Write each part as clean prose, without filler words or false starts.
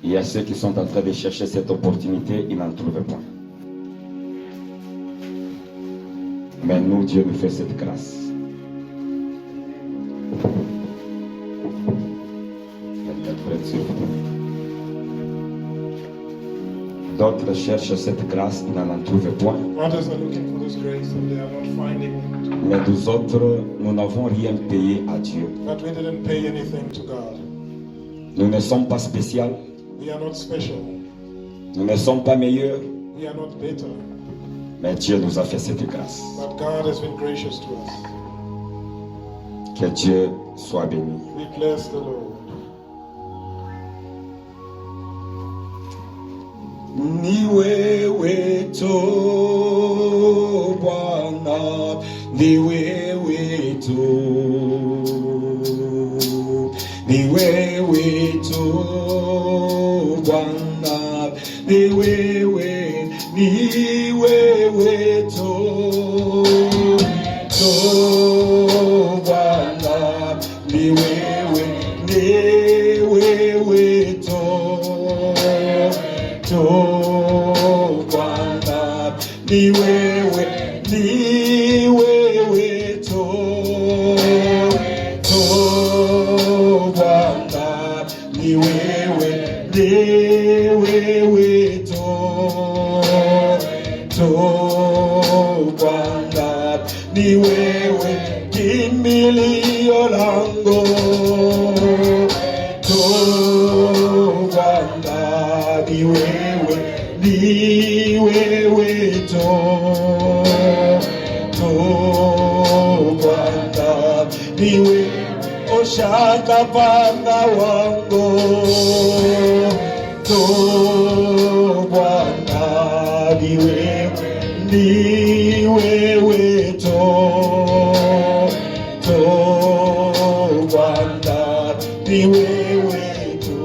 Il y a ceux qui sont en train de chercher cette opportunité, ils n'en trouvent pas. Mais nous, Dieu nous fait cette grâce. D'autres cherchent cette grâce, ils n'en trouvent point. Mais nous autres, nous n'avons rien payé à Dieu. Nous ne sommes pas spéciaux. Nous ne sommes pas meilleurs. Mais Dieu nous a fait cette grâce. Que Dieu soit béni. Ni wewe to Bwana, ni wewe to, ni wewe to Bwana, ni wewe to Bwana, ni wewe to Bwana, ni wewe to Bwana, ni wewe to Bwana, ni wewe kimbilio langu to Bwana, ni wewe to Bwana, ni wewe oshaka panda wangu to Bwana, ni wewe to Bwana, ni wewe to.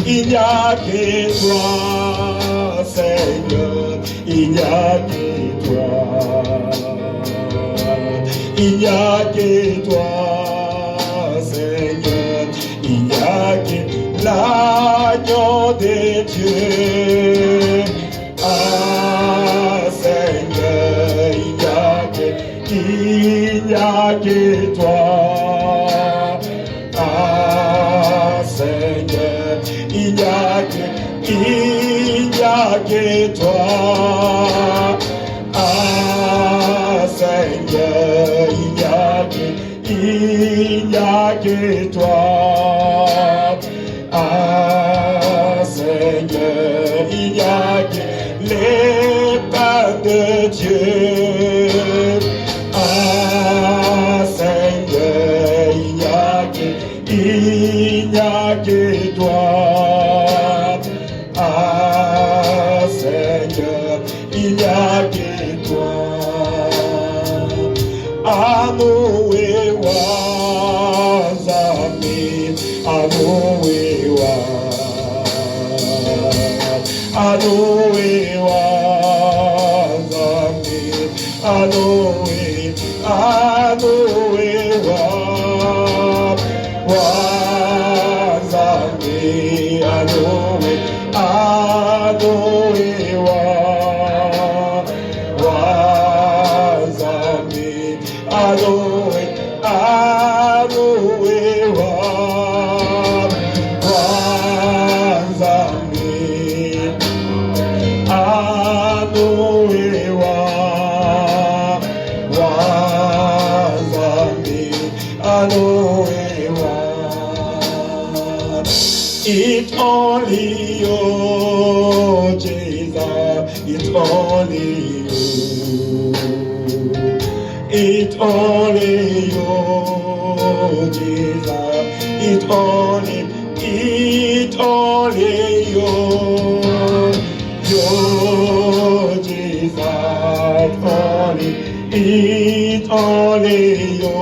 Il n'y a que toi, Seigneur, il n'y a que toi. Il n'y a que toi, Seigneur, il n'y a que l'agneau de Dieu. Ah, Seigneur, il n'y a que toi. Ah, Seigneur, il n'y a que toi. Ah, Seigneur, il n'y a que toi. Ah, Seigneur, il n'y a que l'épée de Dieu. Ah, Seigneur, il n'y a que toi. Ah, Seigneur, il n'y a que toi. Anuewa Zami, Anuewa Zami, Anuewa Wazami, Anuewa Wazami, It's only you, Jesus. It's only you. It's only you, Jesus. It's only you. You, Jesus. It's only you.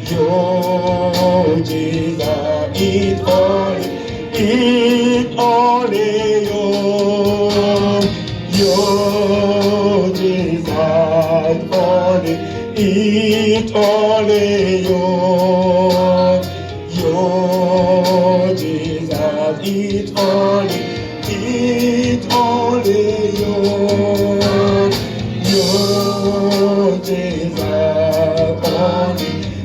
You, Jesus. It's only you, Jesus, it's only you, it only your desire only,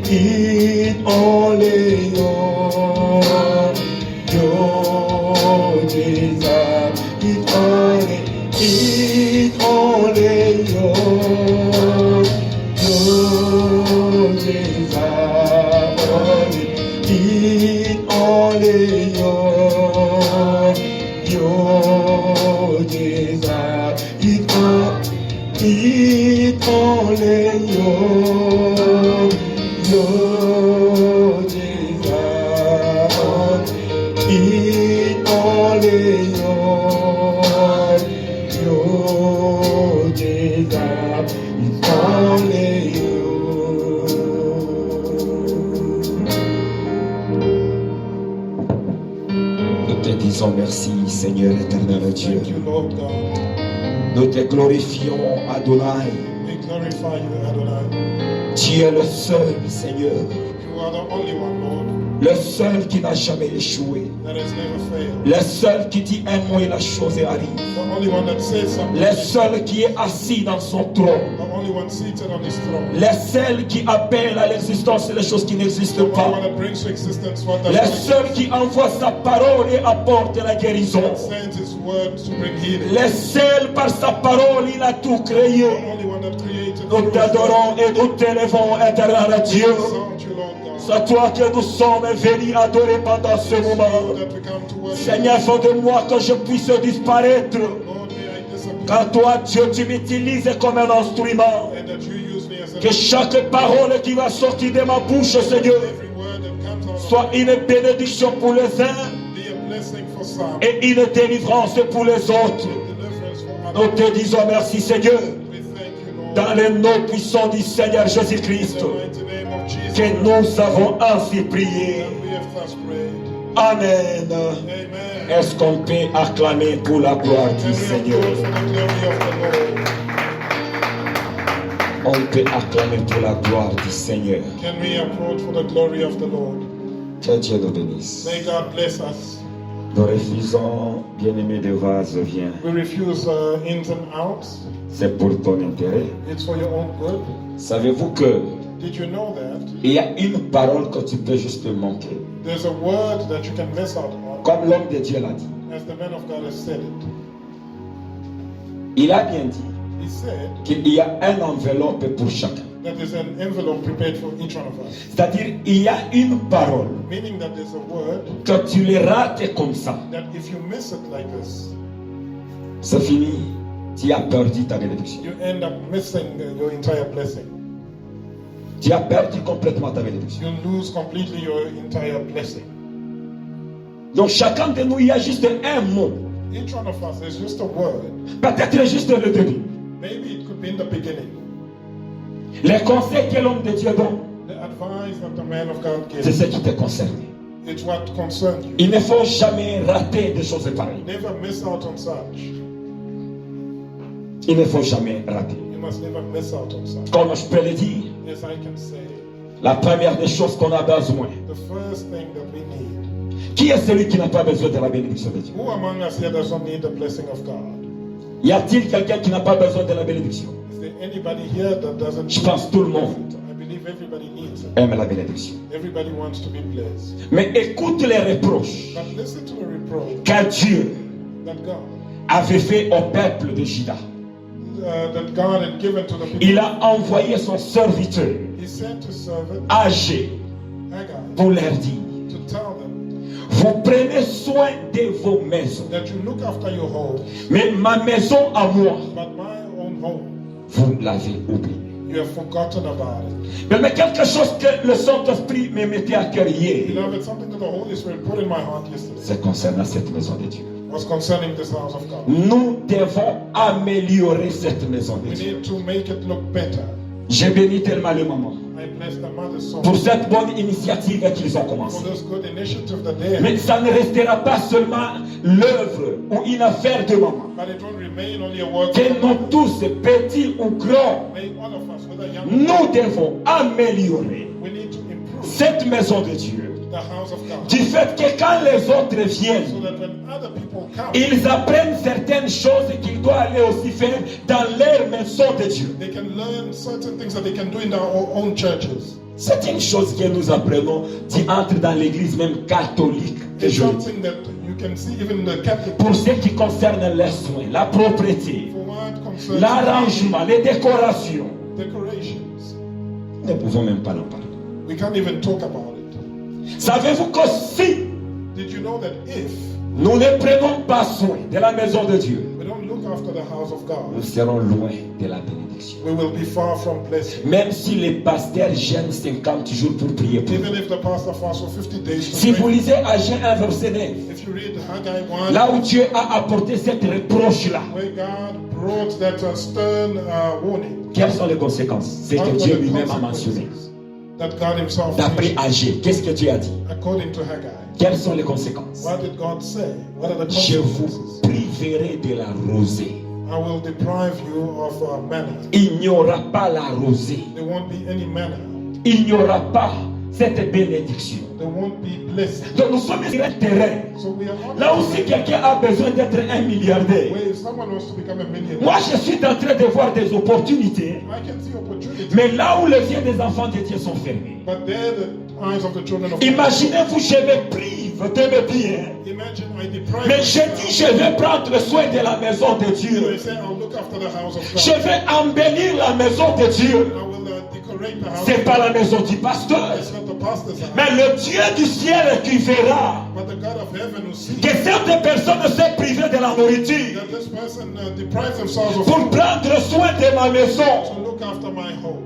it only your desire, it only your desire only, it only your desire, it only your desire, it only your desire, it only you. Nous te disons merci, Seigneur éternel Dieu. Thank you, Lord God. Nous te glorifions, Adonai. We glorify you, Adonai. Tu es le seul, Seigneur, You are the only one, Lord, le seul qui n'a jamais échoué, that has never failed. le seul qui dit un mot et la chose arrive, The only one that says something. le seul qui est assis dans son trône, The only one seated on his throne. le seul qui appelle à l'existence les choses qui The n'existent only pas, one that brings to existence what does le not seul exist. qui envoie sa parole et apporte la guérison, That sends his word to bring healing. le seul par sa parole il a tout créé. The only one that created Nous t'adorons et nous t'élevons, éternel Dieu. Exalt you, Lord God. C'est à toi que nous sommes venus adorer pendant ce moment. That we come to worship. Seigneur, fais de moi que je puisse disparaître. Lord, may I disappear. Quand toi, Dieu, tu m'utilises comme un instrument. And that you use me as a Que chaque parole qui va sortir de ma bouche, Seigneur, every word that comes out of soit une bénédiction pour les uns be a blessing for some. et une délivrance pour les autres. Deliverance for Nous others. te disons merci, Seigneur, We thank you, Lord. dans le nom puissant du Seigneur In Jésus-Christ, the mighty name of Jesus. que nous avons ainsi prié. And we have thus prayed. Amen. Amen. Est-ce qu'on peut acclamer pour la gloire Can du we Seigneur? applaud for the glory of the Lord? On peut acclamer pour la gloire du Seigneur. Can we applaud for the glory of the Lord? Que Dieu nous bénisse. May God bless us. Nous refusons, bien-aimé de vase, viens. We refuse ins and outs. C'est pour ton intérêt. It's for your own good. Savez-vous que Did you know that il y a une parole que tu peux juste manquer. there's a word that you can miss out on, Comme l'homme de Dieu l'a dit. as the man of God has said it? Il a bien dit He said qu'il y a un enveloppe pour chacun. that there's an envelope prepared for each one of us. C'est-à-dire, il y a une parole Meaning that there's a word que tu les rates comme ça. that if you miss it like this, C'est fini. Tu as perdu ta bénédiction. you end up missing your entire blessing. Tu as perdu complètement ta bénédiction. You lose completely your entire blessing. Donc chacun de nous, il y a juste un mot. Each one of us is just a word. Peut-être juste le début. Maybe it could be in the beginning. Les conseils que l'homme de Dieu donne, The advice that the man of God c'est gives. ce qui te concerne. It's what concerns you. Il ne faut jamais rater des choses pareilles. Never miss out on such. Il ne faut jamais rater. You must never miss out on such. Comme je peux le dire, Yes, I can say, la première des choses qu'on a besoin. the first thing that we need. Qui est celui qui n'a pas besoin de la bénédiction de Dieu? Who among us here doesn't need the blessing of God? Y a-t-il quelqu'un qui n'a pas besoin de la bénédiction? Is there anybody here that doesn't Je need pense tout le monde it? I believe everybody needs it. aime la bénédiction. Everybody wants to be blessed. Mais écoute les reproches But listen to the reproach que Dieu that God, avait fait au peuple de Juda. that God had given to the people. Il a envoyé son serviteur He sent his servant âgé Haggai pour leur dire, to tell them vous prenez soin de vos maisons, that you look after your home, mais ma maison à moi, but my own home, vous l'avez oublié. you have forgotten about it. Mais quelque chose que le Saint-Esprit me mettait à cœur hier, Beloved, something that the Holy Spirit put in my heart yesterday c'est concernant cette maison de Dieu. was concerning this house of God. Nous devons améliorer cette maison de We Dieu. need to make it look better. J'ai béni tellement le maman I bless the mother's soul pour cette bonne initiative qu'ils ont for commencé. this good initiative that they have. Mais ça ne restera pas seulement l'œuvre ou une affaire de maman. But it won't remain only a work. Que of the nous mother. tous, petits ou grands, May all of us, whether young or nous old, devons améliorer we need to improve cette maison de Dieu the house of God. Du fait que quand les autres viennent, So that when other people come, ils apprennent certaines choses qu'ils doivent aller aussi faire dans leur maison de Dieu. they can learn certain things that they can do in their own churches. C'est une chose que nous apprenons. Tu entres dans l'église même catholique. Que It's je le dis. something that you can see even in the Catholic Pour ce qui concerne les soins, la propreté, for what concerns l'arrangement, les décorations, decorations. nous ne pouvons même pas en parler. We can't even talk about it. Savez-vous que si Did you know that if nous ne prenons pas soin de la maison de Dieu, we don't look after the house of nous God, serons loin de la bénédiction. we will be far from blessing. Même si les pasteurs gênent 50 jours pour prier pour Even nous. if the pastor fasts for 50 days to Si vous pray, lisez Agents 1 verset 9, if you read Haggai 1, là où Dieu a apporté cette reproche-là, where God brought that stern warning, quelles sont les conséquences? C'est what que were Dieu the lui-même a mentionné. consequences that God himself D'après mentioned? Agé, qu'est-ce que Dieu a dit? According to Haggai, Quelles sont les conséquences? what did God say? What are the Je consequences? vous priverai de la rosée. I will deprive you of manna. Il n'y aura pas la rosée. There won't be any manna. Il n'y aura pas cette bénédiction. There won't be blessing. Donc nous sommes sur un terrain. So we are on Là où si quelqu'un a besoin d'être un milliardaire, where if someone wants to become a millionaire, moi je suis en train de voir des opportunités. I can see opportunity. Mais là où les yeux des enfants de Dieu sont fermés. But there the eyes of the children of God. Imaginez-vous, je me prive de mes biens. Imagine I deprive Mais je dis, je vais prendre soin de la maison de I Dieu. say I'll look after the house of God. Je vais embellir la maison de Dieu. I will decorate the house. C'est pas la maison du pasteur. It's not the pastor's house. Mais le Dieu du ciel qui verra But the God of heaven will see que certaines personnes se privent de la nourriture that this person deprives themselves of pour prendre soin de ma maison. to look after my home.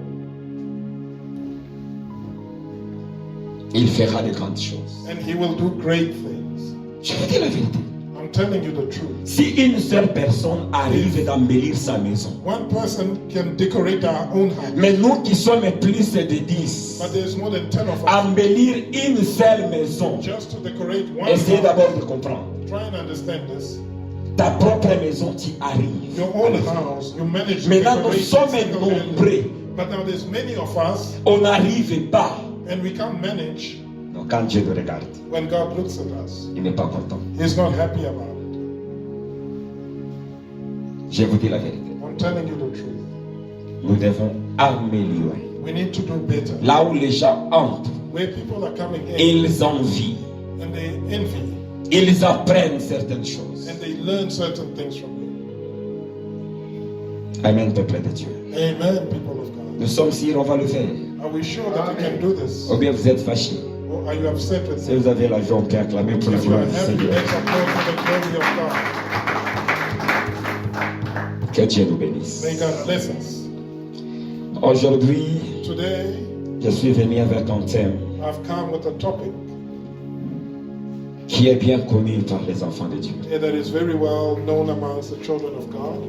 Il fera de grandes choses. And he will do great things. Je vous dis la vérité. I'm telling you the truth. Si une seule personne arrive d'embellir sa maison, One person can decorate our own house. mais nous qui sommes plus de 10, But there's more than 10 of us. embellir une seule maison, Just to decorate one essayez house. d'abord de comprendre. Try and understand this. Ta propre maison, tu arrives. Your own house, you manage to Maintenant, nous decorate sommes single-handedly. nombreux. But now there's many of us, On n'arrive pas. and we can't manage. Donc quand Dieu nous regarde, When God looks at us, il n'est pas content. He's not happy about it. Je vous dis la vérité. I'm telling you the truth. Nous devons améliorer. We need to do better. Là où les gens entrent, Where people are coming in ils envient. and they envy Ils apprennent certaines choses. and they learn certain things from you. Amen, peuple de Dieu. Amen, people of God. Nous sommes sûrs, on va le faire. Are we sure that we can do this? Ou bien vous êtes fâchés. Or are you upset with Si me? vous avez la joie, on peut acclamer pour la If you gloire are du happy, Seigneur. let's applaud for the glory of God. Que Dieu nous bénisse. May God bless us. Aujourd'hui, Today, je suis venu avec un thème I've come with a topic qui est bien connu par les enfants de Dieu. that is very well known amongst the children of God.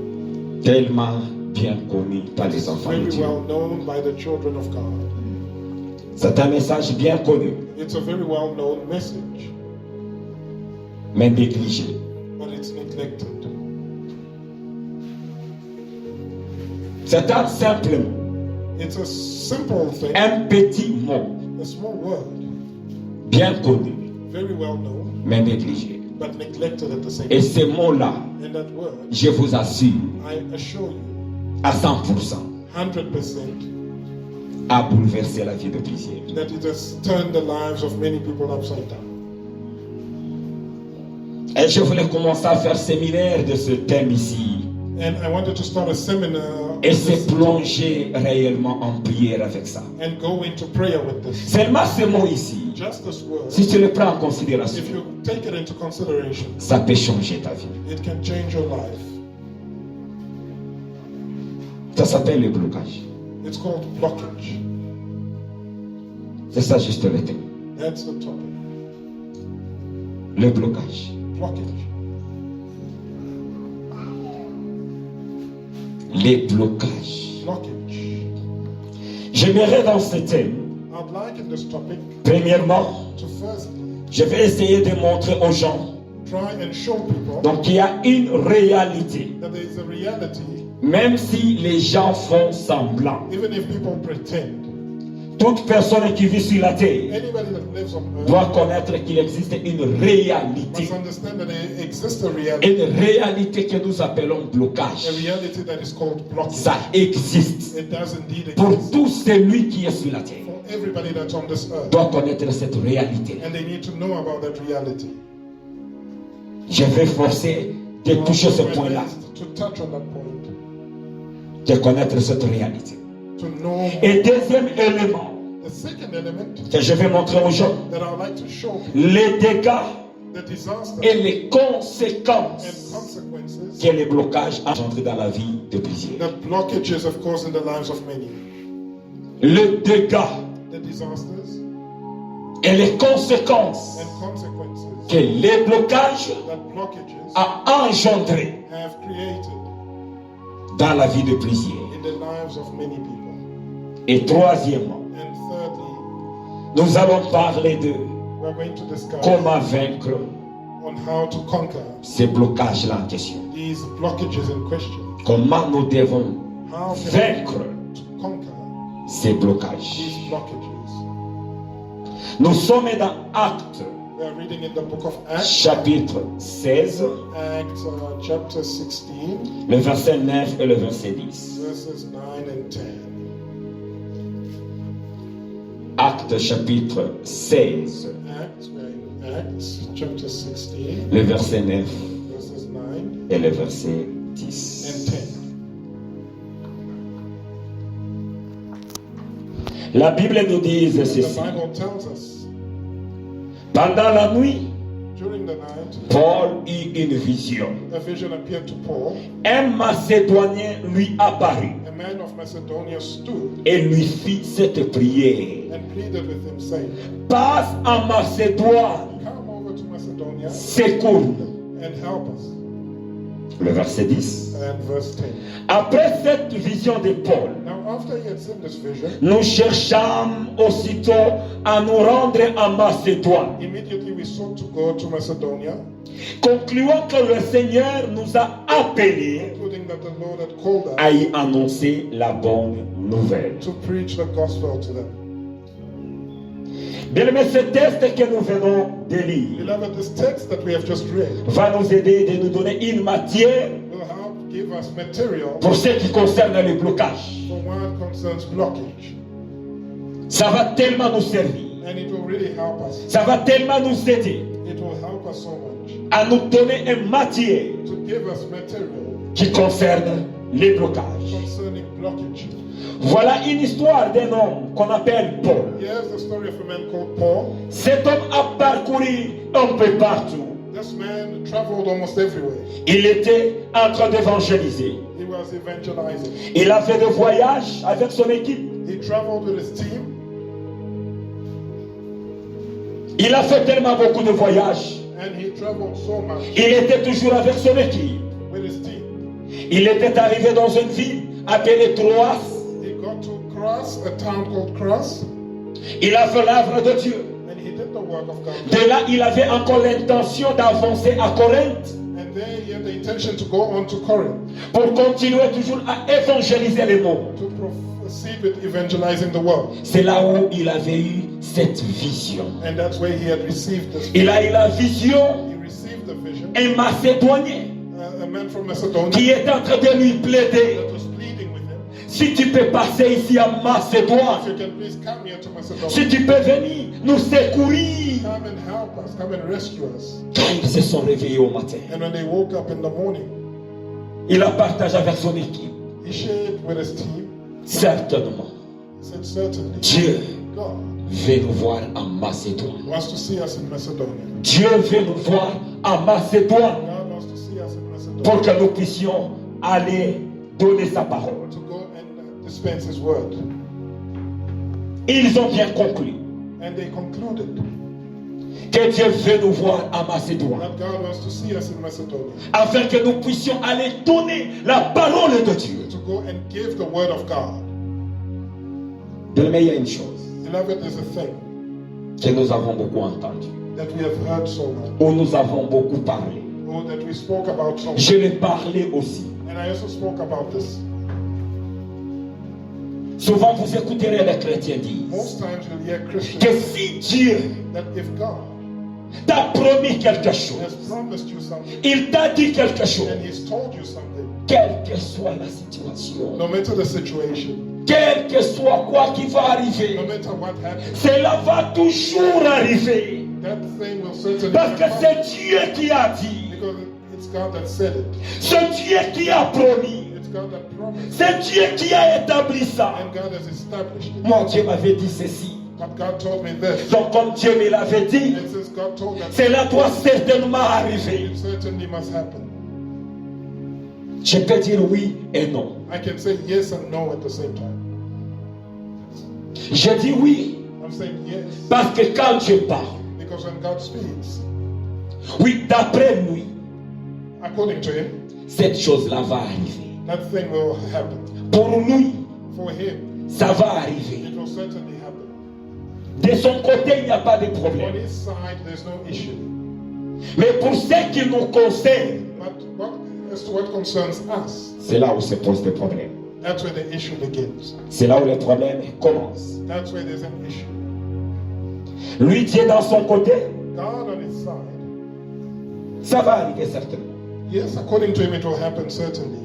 Tellement bien connu par les enfants de Very Dieu. well known by the children of God. C'est un message bien connu, It's a very well known message, mais négligé. but it's neglected. C'est un simple mot, It's a simple thing, un petit mot, a small word, bien connu, very well known, mais négligé. but neglected at the same Et time. ce mot-là, And that word, je vous assure, I assure you, à 100%, 100%, a bouleversé la vie de plusieurs. that it has turned the lives of many people upside down. Et je voulais commencer à faire séminaire de ce thème ici And I wanted to start a seminar et on se this plonger réellement en prière avec ça. and go into prayer with this. Seulement ce mot ici, Just this word, si tu le prends en considération, if you take it into consideration, ça peut changer ta vie. it can change your life. Ça s'appelle le blocage. It's called blockage. C'est ça juste le thème. That's the topic. Le blocage. Blockage. Les blocages. Blockage. J'aimerais dans ce thème, I'd like in this topic premièrement, to first je vais essayer de montrer aux gens try and show people donc qu'il y a une réalité. that there is a reality, Même si les gens font semblant, even if people pretend. Toute personne qui vit sur la terre Anybody that lives on earth doit connaître qu'il existe une réalité. must understand that there exists a reality. Une réalité que nous appelons blocage. A reality that is called blockage. Ça existe. It does indeed Pour exist. tout celui qui est sur la terre, For everybody that's on this earth. doit connaître cette réalité. And they need to know about that reality. Je vais forcer de toucher ce point-là, To touch on that point. de connaître cette réalité. To know more. Et deuxième élément The second element que je vais montrer aux gens, that I would like to show les dégâts the disaster et les conséquences and consequences que les blocages engendrent dans la vie de plusieurs. that blockages have caused in the lives of many. Les dégâts The disasters et les conséquences and consequences que les blocages that blockages a engendré have created dans la vie de plusieurs. in the lives of many people. Et troisièmement, And thirdly, nous allons parler de we're going to discuss comment vaincre on how to conquer ces blocages-là en question. these blockages in question. Comment nous devons How can vaincre we to conquer ces blocages. these blockages? Nous sommes dans Actes, We are reading in the book of Acts, chapitre 16, Acts chapter 16, le verset 9 et le verset 10. verses 9 and 10. Actes, chapitre 16, Acts, we're in Acts chapter 16, le verset 9 verses 9 et le verset and 10. 10. La Bible nous dit The ceci. Bible tells us, Pendant la nuit, during the night, Paul eut une vision. a vision appeared to Paul. Un Macédonien lui apparut A man of Macedonia stood et lui fit cette prière. and pleaded with him, saying, Passe en Macédoine, come over to Macedonia secours-nous. and help us. Le verset 10. And verse 10. Après cette vision de Paul, Now, after he had seen this vision, nous cherchâmes aussitôt à nous rendre en Macédoine, immediately we sought to go to Macedonia, concluant que le Seigneur nous a appelés including that the Lord had called us à y annoncer la bonne nouvelle. to preach the gospel to them. Bien aimé, ce texte que nous venons de lire Beloved, this text that we have just read va nous aider de nous donner une matière will help give us material pour ce qui concerne le blocage. for what concerns blockage. Ça va tellement nous servir, And it will really help us. ça va tellement nous aider It will help us so much à nous donner une matière to give us material qui concerne les blocages. concerning blockage. Voilà une histoire d'un homme qu'on appelle Paul. Here's the story of a man called Paul. Cet homme a parcouru un peu partout. This man traveled almost everywhere. Il était en train d'évangéliser. He was evangelizing. Il a fait des voyages avec son équipe. He traveled with his team. Il a fait tellement beaucoup de voyages. And he traveled so much Il était toujours avec son équipe. with his team. Il était arrivé dans une ville appelée Troas. He got to Cross, a town called Cross, Il a fait l'œuvre de Dieu. and he did the work of God. De là, il avait encore l'intention d'avancer à Corinthe And there he had the intention to go on to Corinth pour continuer toujours à évangéliser les mondes. to proceed with evangelizing the world. C'est là où il avait eu cette vision. And that's where he had received this. Il a eu la vision, He received the vision. un Macédonien A man from Macedonia qui est en train de lui plaider. that was pleading with him. Si tu peux passer ici à If Macédoine, you can please come here to Macedonia. si tu peux venir nous secourir. Come and help us. Come and rescue us. Quand ils se sont réveillés au matin, And when they woke up in the morning, il a partagé avec son équipe. he shared with his team. Certainement, He said, certainly, Dieu God veut nous voir en Macédoine. wants to see us in Macedonia. Dieu veut nous voir en Macédoine God wants to see us in Macedonia pour que nous puissions aller donner sa parole. to go and dispense his word. Ils ont bien conclu And they concluded que Dieu veut nous voir en Macédoine that God wants to see us in Macedonia afin que nous puissions aller donner la parole de Dieu. to go and give the word of God. Mais il y a une chose Beloved, there's a thing que nous avons beaucoup entendu, that we have heard so much, où nous avons beaucoup parlé. or that we spoke about so much. Je l'ai parlé aussi. And I also spoke about this. Souvent vous écouterez les chrétiens dire Most times you'll hear Christians que si Dieu that if God t'a promis quelque has chose, promised you something il t'a dit quelque chose, and He's told you something, quelle que soit la situation, no matter the situation, quel que soit quoi qui va arriver, no matter what happens, cela va toujours arriver. that thing will certainly Parce que happen c'est Dieu qui a dit, because it's God that said it. c'est Dieu qui a promis, It's God that promised c'est Dieu qui a établi ça. and God has established it. Moi, Dieu m'avait dit ceci. But God told me this. Donc, comme Dieu me l'avait dit, And since God told that, cela doit certainement arriver. it certainly must happen. Je peux dire oui et non. I can say yes and no at the same time. Je dis oui I'm saying yes parce que quand Dieu parle, because when God speaks, oui, d'après lui, according to Him, cette chose-là va arriver. that thing will happen. Pour lui, For Him, ça va arriver. it will certainly happen. De son côté, il n'y a pas de On problème. His side, there's no issue. Mais pour ce qui nous concerne, But as to what concerns us, c'est là où se posent des problèmes. that's where the issue begins. C'est là où les problèmes commencent. That's where there's an issue. Lui, Dieu dans son côté, God on His side, ça va arriver certainement. yes, according to Him, it will happen certainly.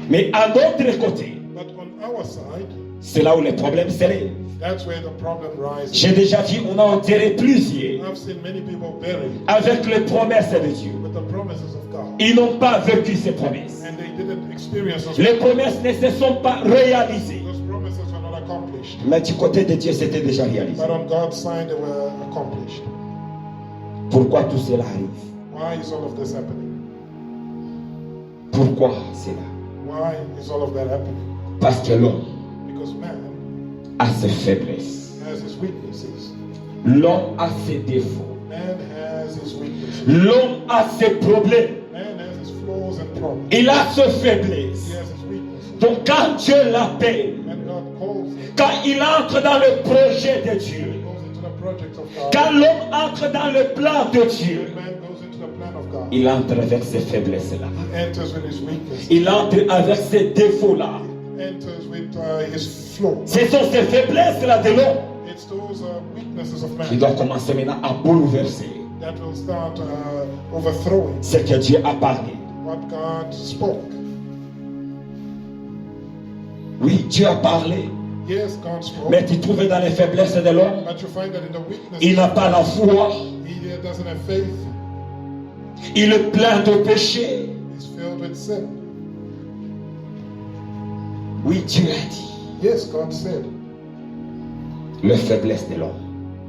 Mais à notre côté, But on our side, c'est là où les problèmes s'élèvent. that's where the problem rises. J'ai déjà vu, on a enterré plusieurs I've seen many people buried avec les promesses de Dieu. with the promises of God, Ils n'ont pas vécu ces promesses. and they didn't experience those. Les promesses ne se sont pas réalisées. Those promises were not accomplished. Mais du côté de Dieu, c'était déjà réalisé. But on God's side, they were accomplished. Pourquoi tout cela arrive? Why is all of this happening? Pourquoi cela? Why is all of that happening? Parce que l'homme Because man a ses faiblesses. has his weaknesses. L'homme a ses défauts. Man has his weaknesses. L'homme a ses problèmes. Man has his flaws and problems. Il a ses He faiblesses. has his weaknesses. Donc quand Dieu l'appelle, And God calls him. quand il entre dans le projet de Dieu, He goes into the project of God. quand l'homme entre dans le plan de Dieu, When man goes into the plan of God, il entre avec ces faiblesses-là. he enters with his weaknesses. Il entre avec ces défauts-là. Enters with his flaws. Ce sont ces faiblesses-là de l'homme It's those weaknesses of qui man doivent commencer maintenant à bouleverser that will start overthrowing ce que Dieu a parlé. what God spoke. Oui, Dieu a parlé, Yes, God spoke, mais tu trouves dans les faiblesses de l'homme, but you find that in the weaknesses, il n'a pas la foi, he doesn't have faith. il est plein de péchés. He's filled with sin. Oui, Dieu a dit, Yes, God said les faiblesses de l'homme,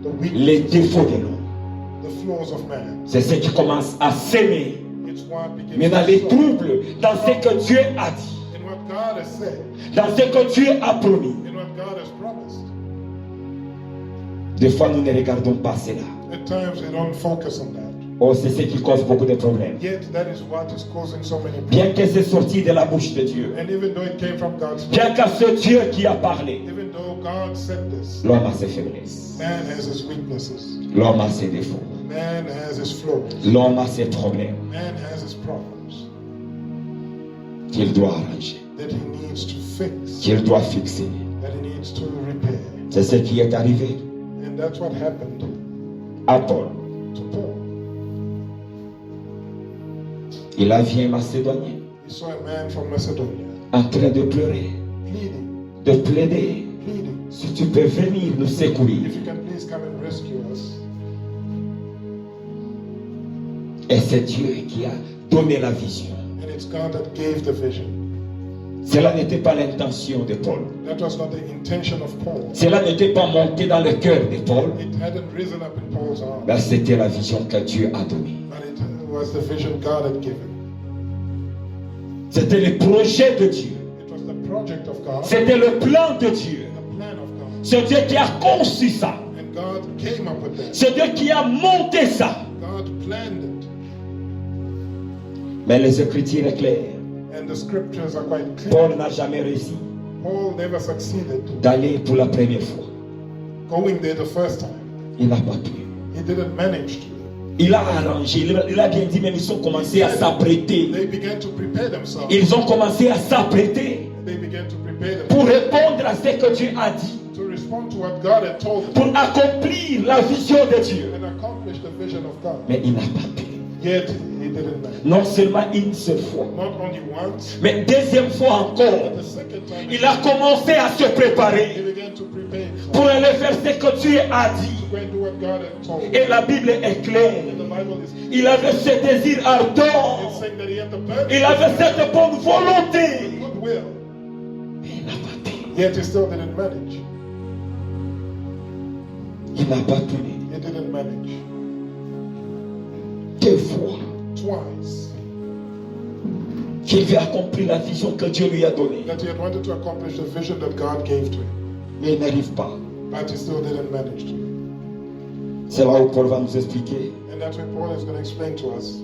the les weaknesses, défauts de l'homme, the flaws of man. c'est ce qui commence à s'aimer. It's what begins Mais dans to les sow. troubles, dans ce que Dieu a dit, In what God has said, dans ce que Dieu a promis, in what God has promised. des fois nous ne regardons pas cela. At times we don't focus on that. Oh, c'est ce qui cause beaucoup de problèmes. Yet that is what is causing so many problems. Bien que c'est sorti de la bouche de Dieu, And even though it came from God's mouth, bien que c'est Dieu qui a parlé, even though God said this, l'homme a ses faiblesses, man has his weaknesses. l'homme a ses défauts, Man has his flaws. l'homme a ses problèmes Man has his problems qu'il doit arranger, that he needs to fix, qu'il doit fixer. that he needs to repair. C'est ce qui est arrivé And that's what happened à Paul. to Paul. Il a vu un Macédonien He saw a man from Macedonia en train de pleurer, pleading, de plaider. pleading, Si tu peux venir nous secourir. if you can please come and rescue us. Et c'est Dieu qui a donné la vision. And it's God that gave the vision. Cela n'était pas l'intention de Paul. That was not the intention of Paul. Cela n'était pas monté dans le cœur de Paul. It hadn't risen up in Paul's heart, Mais c'était la vision que Dieu a donnée. but it was the vision God had given. C'était le projet de Dieu. It was the project of God, C'était le plan de Dieu. the plan of God. C'est Dieu qui a conçu ça. And God came up with that. C'est Dieu qui a monté ça. God planned it. Mais les Écritures sont claires. And the scriptures are quite clear. Paul n'a jamais réussi Paul never succeeded d'aller pour la première fois. going there the first time. Il n'a pas pu. He didn't manage to. Il a arrangé, il a bien dit, même ils ont commencé à s'apprêter. They began to prepare themselves. Ils ont commencé à s'apprêter. They began to prepare prepare pour them répondre à ce que Dieu a dit, to respond to what God had told them pour accomplir la vision de Dieu. and accomplish the vision of God. Mais il n'a pas pu. Yet he didn't manage. Non seulement une seule fois, Not only once, mais deuxième fois but encore, the second time il a commencé à se he préparer began to prepare himself pour aller faire ce que Dieu a dit. to go and do what God had told him. Et la Bible est claire. And the Bible is Il avait ce désir ardent. it's saying that he had the burden, Il avait cette bonne volonté. goodwill, Mais il n'a pas pu. yet he still didn't manage. Il n'a pas pu. He didn't manage. Deux fois Twice qu'il veut accomplir la vision que Dieu lui a donnée. that he had wanted to accomplish the vision that God gave to him, Mais il n'arrive pas. but he still didn't manage to. C'est là où Paul va nous expliquer And that's what Paul is going to explain to us.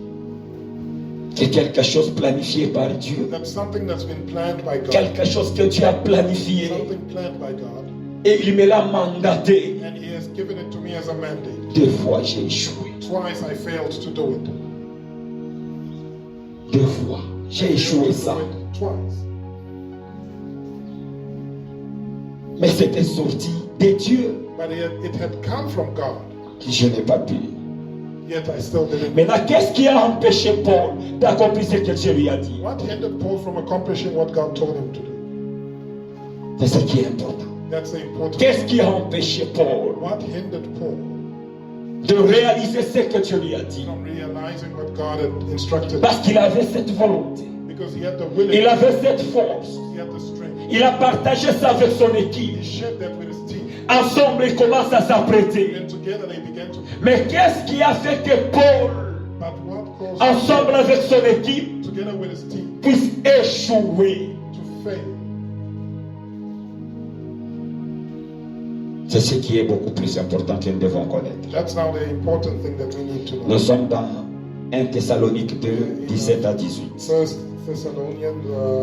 que quelque chose planifié par Dieu, That something that's been planned by God, quelque chose que Dieu a planifié, something planned by God, et il me l'a mandaté. and he has given it to me as a mandate. Deux fois j'ai échoué. Twice I failed to do it. Deux fois j'ai échoué ça. Do it twice. Mais c'était sorti de Dieu But it had come from God, que je n'ai pas pu. yet I still didn't. Maintenant, qu'est-ce qui a empêché Paul d'accomplir ce que Dieu lui a dit? What hindered Paul from accomplishing what God told him to do? C'est ce qui est important. That's the important. Qu'est-ce qui a empêché Paul What hindered Paul de réaliser ce que Dieu lui a dit? from realizing what God had instructed him? Parce qu'il avait cette volonté, Because he had the il willingness, avait cette force, he had the strength. il a partagé ça avec son équipe. He shared that with his team, Ensemble, ils commencent à s'apprêter. and together they began to. Mais qu'est-ce qui a fait que Paul, But what caused ensemble avec son équipe, together with his team puisse échouer? to fail? C'est ce qui est beaucoup plus important que nous devons connaître. That's now the important thing that we need to know. Nous sommes dans 1 Thessalonique 2, 17 à 18. First Thessalonians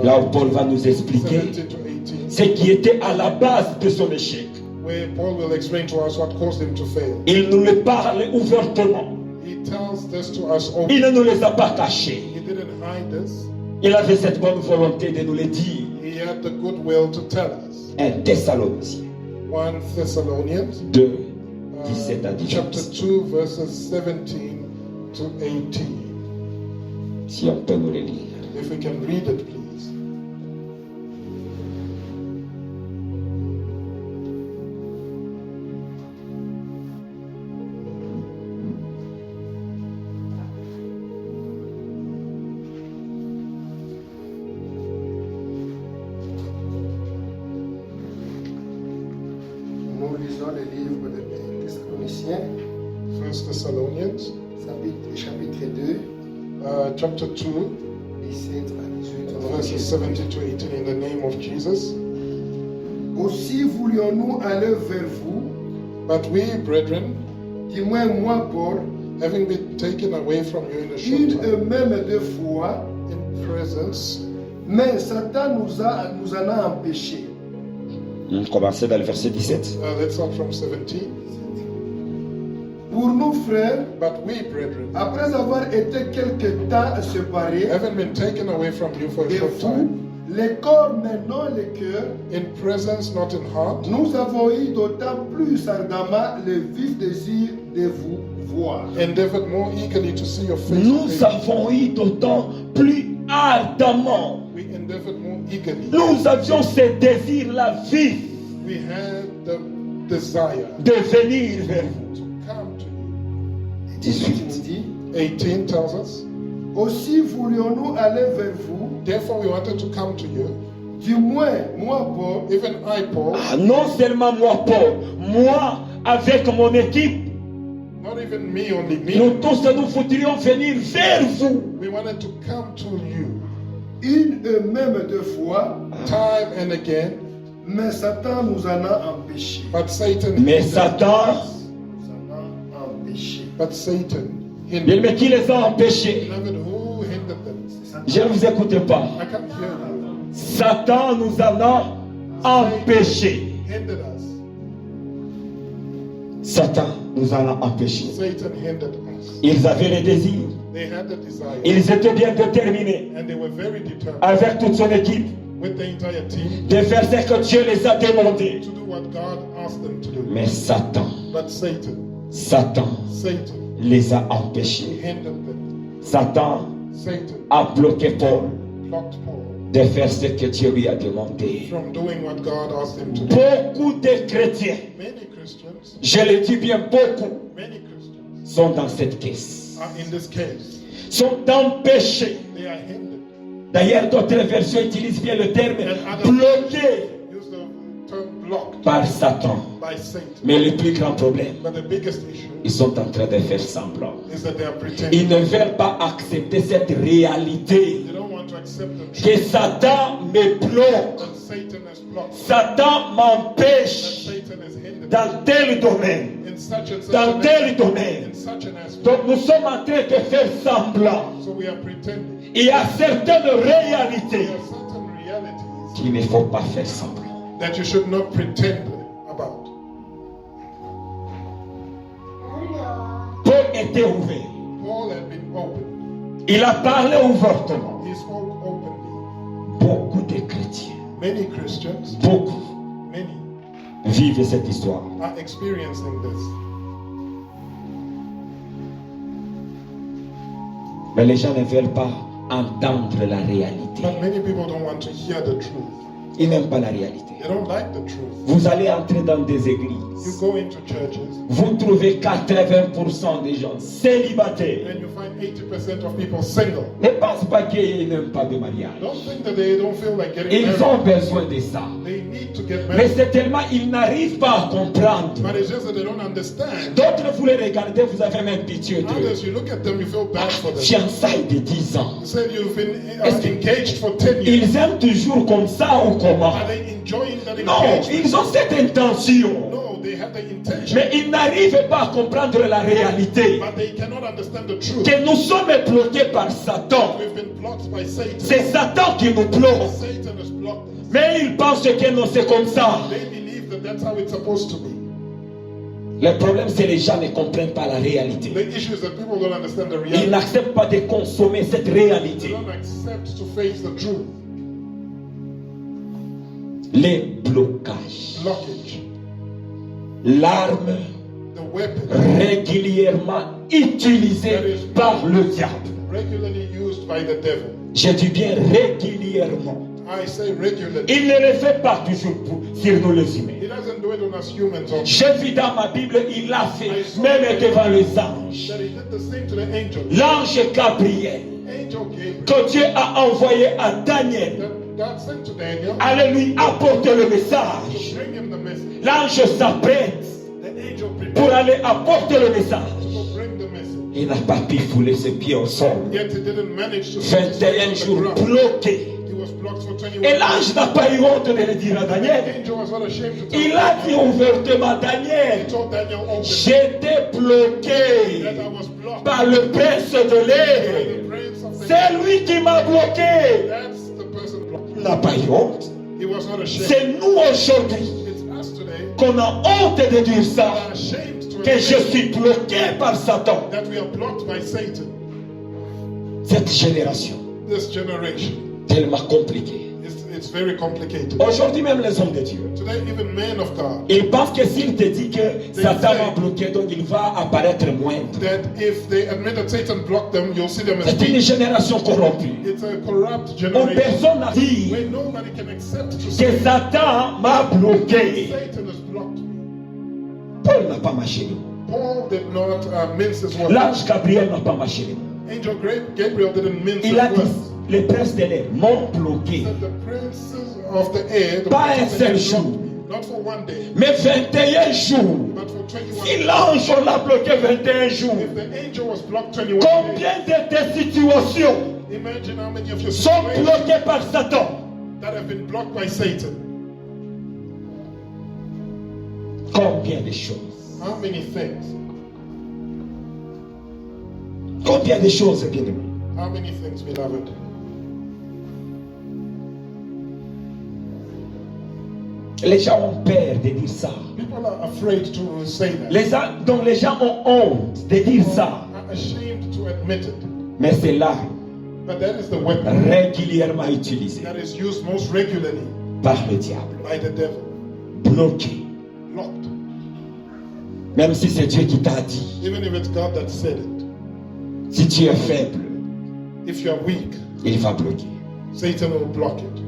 Là où Paul va nous expliquer 17 to 18, ce qui était à la base de son échec. where Paul will explain to us what caused him to fail. Il nous le parle ouvertement. He tells this to us openly. Il ne nous les a pas cachés. He didn't hide this. Il avait cette bonne volonté de nous le dire. He had the goodwill to tell us. 1 Thessaloniciens 1 Thessalonians 2, 17 à chapter 18. 2 verses 17 to 18. Si on peut nous les lire. If we can read it, please. Nous lisons le livre de Thessaloniciens, 1 Thessalonians chapitre 2, chapter 2 17 à 18. verses 17 to 18 in the name of Jesus. Aussi voulions-nous aller vers vous, But we, brethren, du moins moi, Paul, having been taken away from you in a short une time, et même deux fois, in presence, mais Satan nous en a empêchés. On commençait dans le verset 17. let's start from 17. Pour nous, frères, But we, brethren, après avoir été quelque temps séparés, having been taken away from you for a et short vous, time, les corps maintenant le cœur, in presence, not in heart, nous avons eu d'autant plus ardemment le vif désir de vous voir. endeavored more eagerly to see your face. Nous avons eu d'autant plus ardemment. We endeavored more eagerly. Nous avions ce désir-là vif We had the desire de venir vers vous. to come to you. 18. dit, 18 tells us, aussi voulions-nous aller vers vous, therefore we wanted to come to you, du moins moi, Paul, even I, Paul, Ah, non seulement moi, Paul, moi avec mon équipe, not even me, only nous me, tous nous voudrions venir vers vous. we wanted to come to you une et même deux fois, time and again, mais Satan nous en a empêchés. but Satan Mais hindered Satan, us. Nous en a empêchés. But Satan bien, hindered. mais qui les a empêchés? Beloved, who hindered them? Je ne vous écoute pas. I can't hear you. Satan nous en a empêchés. Hindered us. Satan nous en a empêchés. Satan hindered us. Ils avaient le désir. They had the desire, Ils étaient bien déterminés and they were very determined avec toute son équipe with the entire team de faire ce que Dieu les a demandé. to do what God asked them to do. Mais Satan But Satan les a he empêchés. hindered them. Satan Satan a bloqué Paul blocked Paul de faire ce que Dieu lui a demandé. from doing what God asked him to do. Beaucoup de chrétiens, Many Christians, je le dis bien beaucoup, many Christians sont dans cette caisse, are in this case. sont empêchés. They are hindered. D'ailleurs, d'autres versions utilisent bien le terme And others bloqué use the term blocked par Satan. by Satan. Mais le plus grand problème, But the biggest issue ils sont en train de faire semblant. is that they are Ils pretending. ne veulent pas accepter cette réalité They don't want to accept the que truth Satan me bloque, that Satan has blocked. Satan That m'empêche Satan has hindered dans tel domaine, in such and such dans an tel aspect. domaine. In such an aspect. Donc nous sommes en train de faire semblant. So we are pretending. Il y a certaines réalités There are certain realities qu'il ne faut pas faire semblant. that you should not pretend about. Paul était ouvert. Paul had been open. Il a parlé ouvertement. He spoke openly. Beaucoup de chrétiens, Many Christians, beaucoup, many, vivent cette histoire. are experiencing this. Mais les gens ne veulent pas entendre la réalité. But many people don't want to hear the truth. Ils n'aiment pas la réalité. They don't like the truth. Vous allez entrer dans des You églises. go into churches Vous trouvez 80% des gens célibataires. and you find 80% of people single. Ne pense pas qu'ils n'aiment pas de mariage. Don't think that they don't feel like getting Ils married. ont besoin de ça. They need to get Mais married. c'est tellement, ils n'arrivent pas à comprendre. But it's just that they don't understand. D'autres, vous les regardez, vous avez même pitié d'eux. Others, you look at them, you feel bad for them. Fiançailles de 10 ans. You said you've been Est-ce que- engaged for 10 years. Ils aiment toujours comme ça ou comment? Are they enjoying that Non, engagement? ils ont cette intention. No, they have the intention. Mais ils n'arrivent pas à comprendre la réalité. But they cannot understand the truth. Que nous sommes bloqués par Satan. We've been blocked by Satan. C'est Satan qui nous bloque. Satan has blocked us. Mais ils pensent que non, c'est comme ça. They believe that that's how it's supposed to be. Le problème, c'est que les gens ne comprennent pas la réalité. The issue is that people don't understand the Ils reality. n'acceptent pas de consommer cette They réalité. don't accept to face the truth. Les blocages. Blockage. L'arme The weapon régulièrement utilisée par le diable. regularly used by the devil. Je dis bien régulièrement. I say regularly. Il ne le fait pas toujours sur nous les humains. He doesn't do it on us humans also. J'ai vu dans ma Bible, il l'a fait même devant les anges. That he did the same to the angel. L'ange Gabriel, Angel Gabriel que Dieu a envoyé à Daniel, that God sent to Daniel allait lui apporter le to message. bring him the message. L'ange s'apprête The angel pour prepared aller apporter le message. to bring the message. Il n'a pas pu fouler ses pieds au sol. Yet he didn't manage to sit 21 on the jours ground. bloqué. He was blocked for 21 Et l'ange n'a pas eu honte de le dire à The Daniel. angel was not ashamed to tell Il a dit Daniel. ouvertement, He Daniel, told Daniel openly j'étais bloqué that I was blocked par le prince de by l'air. the prince of the C'est lui qui m'a bloqué. That's the person blocked. Il n'a pas eu honte. He was not ashamed. C'est nous aujourd'hui It's us today qu'on a honte de dire that ça, are ashamed to que je admit suis bloqué par Satan. that we are blocked by Satan. Cette génération, This generation, tellement compliquée. it's very complicated. Aujourd'hui même les hommes de Dieu, Today, even men of God, ils pensent que s'il te dit que Satan m'a bloqué, donc il va apparaître moindre. that if they admit that Satan blocked them, you'll see them as C'est une weak. génération corrompue. It's a corrupt Où generation personne n'a dit where nobody can accept to say que Satan m'a bloqué. Satan has blocked me. Paul n'a pas marché. Paul did not mince his words. L'ange Gabriel n'a pas marché. Angel Gabriel didn't mince Il a his dit, words. les princes de l'air m'ont bloqué. That the princes of the air, the Pas princes un of the seul air jour. blocked me. Not for one day, Mais 21 jours. but for 21 Si days. l'ange on l'a bloqué 21 jours, If the angel was blocked 21 days, combien de tes situations imagine how many of your sont situations bloquées par Satan? that have been blocked by Satan. Combien de choses? How many things? Combien de choses, bien-aimés? How many things, beloved? Les gens ont peur de dire ça. People are afraid to say that. Donc les gens ont honte de dire ça. Are ashamed to admit it. Mais c'est là But that is the weapon régulièrement utilisé that is used most regularly par le diable. by the devil. Bloqué. Blocked. Même si c'est Dieu qui t'a dit. Even if it's God that said it. Si tu es faible, If you are weak, il va bloquer. Satan will block it.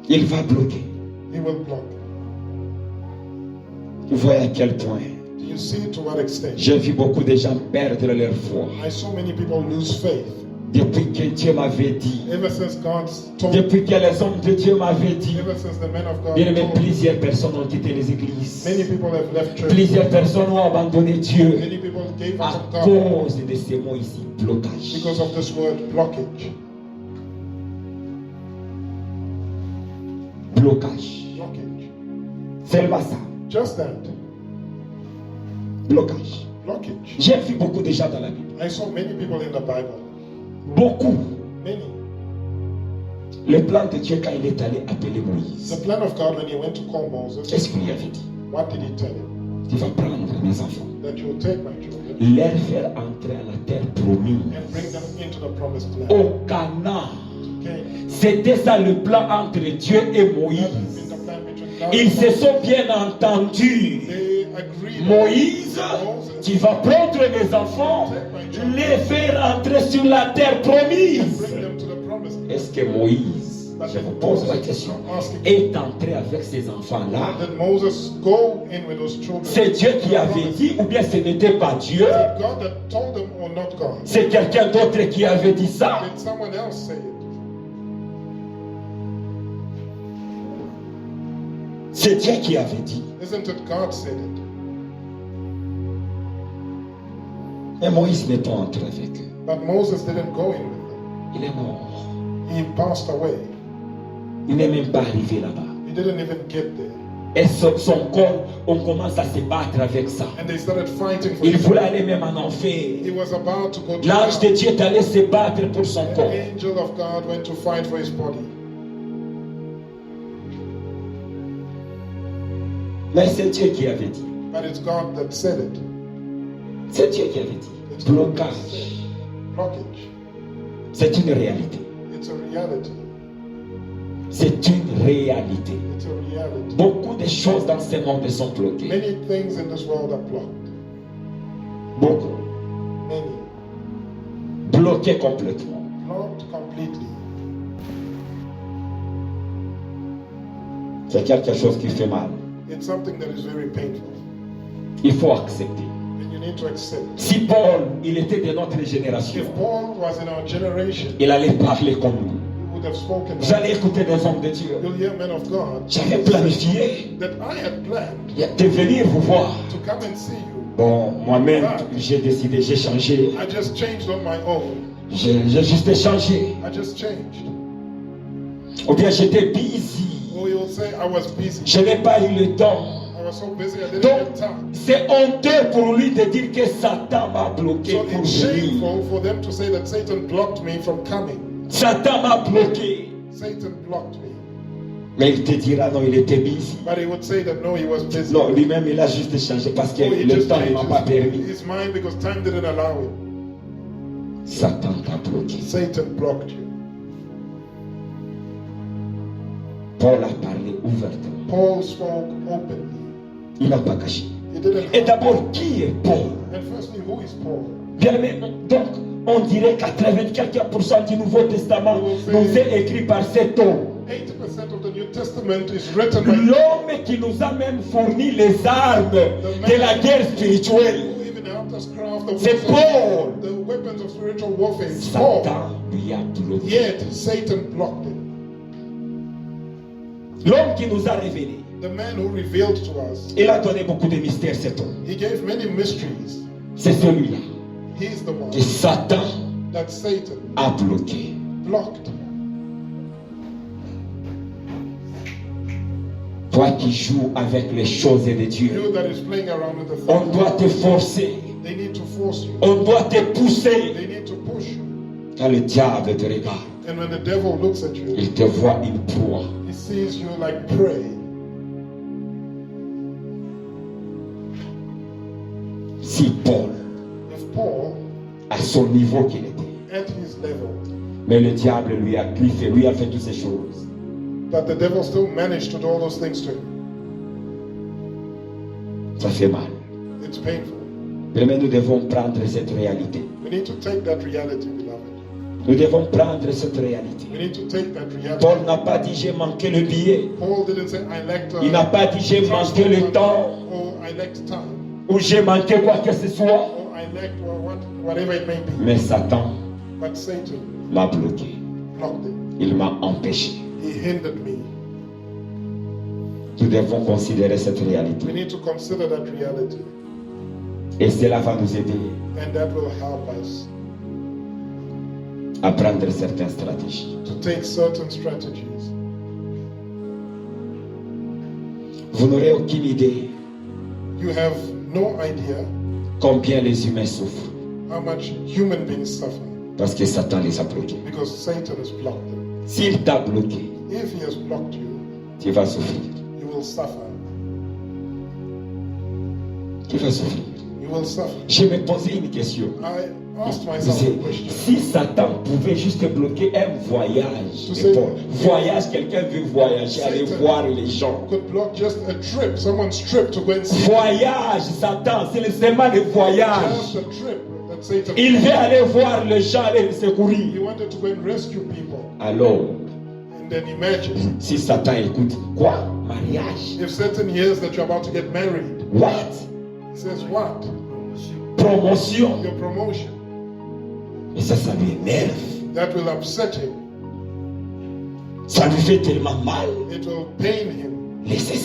Il va bloquer. He will block it. Vous voyez à quel point Do you see to what extent? j'ai vu beaucoup de gens perdre leur foi. I saw many people lose faith. Depuis que Dieu m'avait dit, Ever since God told depuis que les hommes de Dieu m'avaient dit, ever since the men of God bien aimé, told, plusieurs personnes ont quitté les églises. many people have left church. Plusieurs personnes ont abandonné Dieu Many people gave à up on God cause de ces mots ici, blocage. because of this word blockage. Blocage. Blockage. Seulement ça. Just that. Blocage. Blockage. J'ai vu beaucoup de gens dans la Bible. I saw many people in the Bible. Beaucoup. Many. Le plan de Dieu quand il est allé appeler Moïse. The plan of God when he went to call Moses, Qu'est-ce qu'il lui avait dit? what did he tell him? Tu vas prendre mes enfants, That you will take my children les faire entrer à la terre promise, and bring them into the promised land. au Canaan. Okay. C'était ça le plan entre Dieu et That has Moïse. been the plan between God Ils and se Moses. sont bien entendus. They agreed. Moïse, tu vas prendre mes enfants, les faire entrer sur la terre promise. Bring them to the promised land. Est-ce que Moïse, je vous pose la question, est entré avec ces enfants-là? Did Moses go in with those children? C'est Dieu qui avait dit ou bien ce n'était pas Dieu? Did God that told them or not God? C'est quelqu'un d'autre qui avait dit ça? Did someone else say it? C'est Dieu qui avait dit. Isn't it God said it? Mais Moïse n'est pas entré avec eux. But Moses didn't go in with them. Il est mort. He passed away. Il n'est même pas arrivé là-bas. He didn't even get there. Et son corps, on commence à se battre avec ça. And they started fighting for Il him. voulait aller même en enfer. He was about to go to L'ange de hell. Dieu est allé se battre pour son The corps. angel of God went to fight for his body. Mais c'est Dieu qui avait dit. But it's God that said it. C'est Dieu qui avait dit. Blocage. Blockage. C'est une réalité. It's a reality. C'est une réalité. It's a reality. Beaucoup de choses dans ce monde sont bloquées. Many things in this world are blocked. Beaucoup. Many. Bloquées complètement. Blocked completely. C'est quelque chose qui fait mal. It's something that is very painful. Il faut accepter. And you need to accept. Si Paul, il était de notre génération, If Paul was in our generation, il allait parler comme nous. he would have spoken. Vous allez écouter des hommes de Dieu. You'll hear men of God J'avais planifié that I had planned de venir vous voir. to come and see you. Bon, moi-même, j'ai décidé, j'ai changé. I just changed on my own. J'ai juste changé. I just changed. Ou bien j'étais busy. Or you'll say I was busy. Je n'ai pas eu le temps. I was so busy I didn't Donc, have time. c'est honteux pour lui de dire que Satan m'a bloqué So pour it's venir. shameful for them to say that Satan blocked me from coming. Satan m'a bloqué. Satan blocked me. Mais il te dira non, il était busy. But he would say that no, he was busy. Non, lui-même, il a juste changé parce que Oh, he le just temps ne m'a pas changed permis. his mind because time didn't allow it. Satan t'a bloqué. Satan blocked you. Paul a parlé ouvertement. Paul spoke openly. Il n'a pas caché. He didn't. Et d'abord, qui est Paul? And firstly, who is Paul? Bien aimé, donc, on dirait 84% du Nouveau Testament nous est écrit par cet homme. 80% of the New Testament is written by L'homme qui nous a même fourni les armes de la guerre spirituelle. who even helped us craft the C'est Paul. the weapons of spiritual warfare. It's Paul. Satan lui a bloqué. Yet Satan blocked it. L'homme qui nous a révélé. The man who revealed to us, Il a donné beaucoup de mystères, cet homme. he gave many mysteries. C'est celui-là He's the one que Satan that Satan a bloqué. blocked. Toi qui joues avec les choses de Dieu, You that is playing around with the on thing, doit te forcer, they need to force you. on doit te pousser. They need to push you. Quand le diable te regarde, And when the devil looks at you, il te voit une proie. he sees you like prey. Si Paul If Paul à son niveau qu'il était. at his level. Mais le diable lui a fait toutes ces choses. But the devil still managed to do all those things to him. Ça fait mal. It's painful. Mais nous devons prendre cette réalité. We need to take that reality, beloved. Nous devons prendre cette réalité. We need to take that reality. Paul n'a pas dit j'ai manqué le billet. Paul didn't say, I lacked Il n'a pas dit j'ai manqué le temps. or I lacked time, Ou j'ai manqué quoi que ce soit. or I lacked whatever it may be. Mais Satan But Satan m'a bloqué. blocked it. Il m'a empêché. He hindered me. Nous devons considérer cette We réalité. need to consider that reality, Et cela va nous aider and that will help us à prendre certaines stratégies. to take certain strategies. Vous n'aurez aucune idée You have no idea combien les humains souffrent. how much human beings suffer Parce que Satan les a bloqués. because Satan has blocked them. S'il t'a bloqué, If he has blocked you, tu vas souffrir. you will suffer. Tu vas souffrir. You will suffer. Je me posais une question. I asked Je myself disais, a question. si Satan pouvait juste bloquer un voyage, Tu sais, voyage, quelqu'un veut voyager, aller Satan voir les gens. could block just a trip, someone's trip to go and see. Voyage, Satan, c'est seulement le voyage. Just a trip that Satan. Il veut aller voir les gens, aller les He secourir. wanted to go and rescue people. Alors, And then imagine si Satan écoute, quoi? Mariage? if Satan hears that you're about to get married. What? He says, what? Promotion? Your promotion. Et ça lui énerve. That will upset him. Ça lui fait tellement mal. It will pain him. Laissez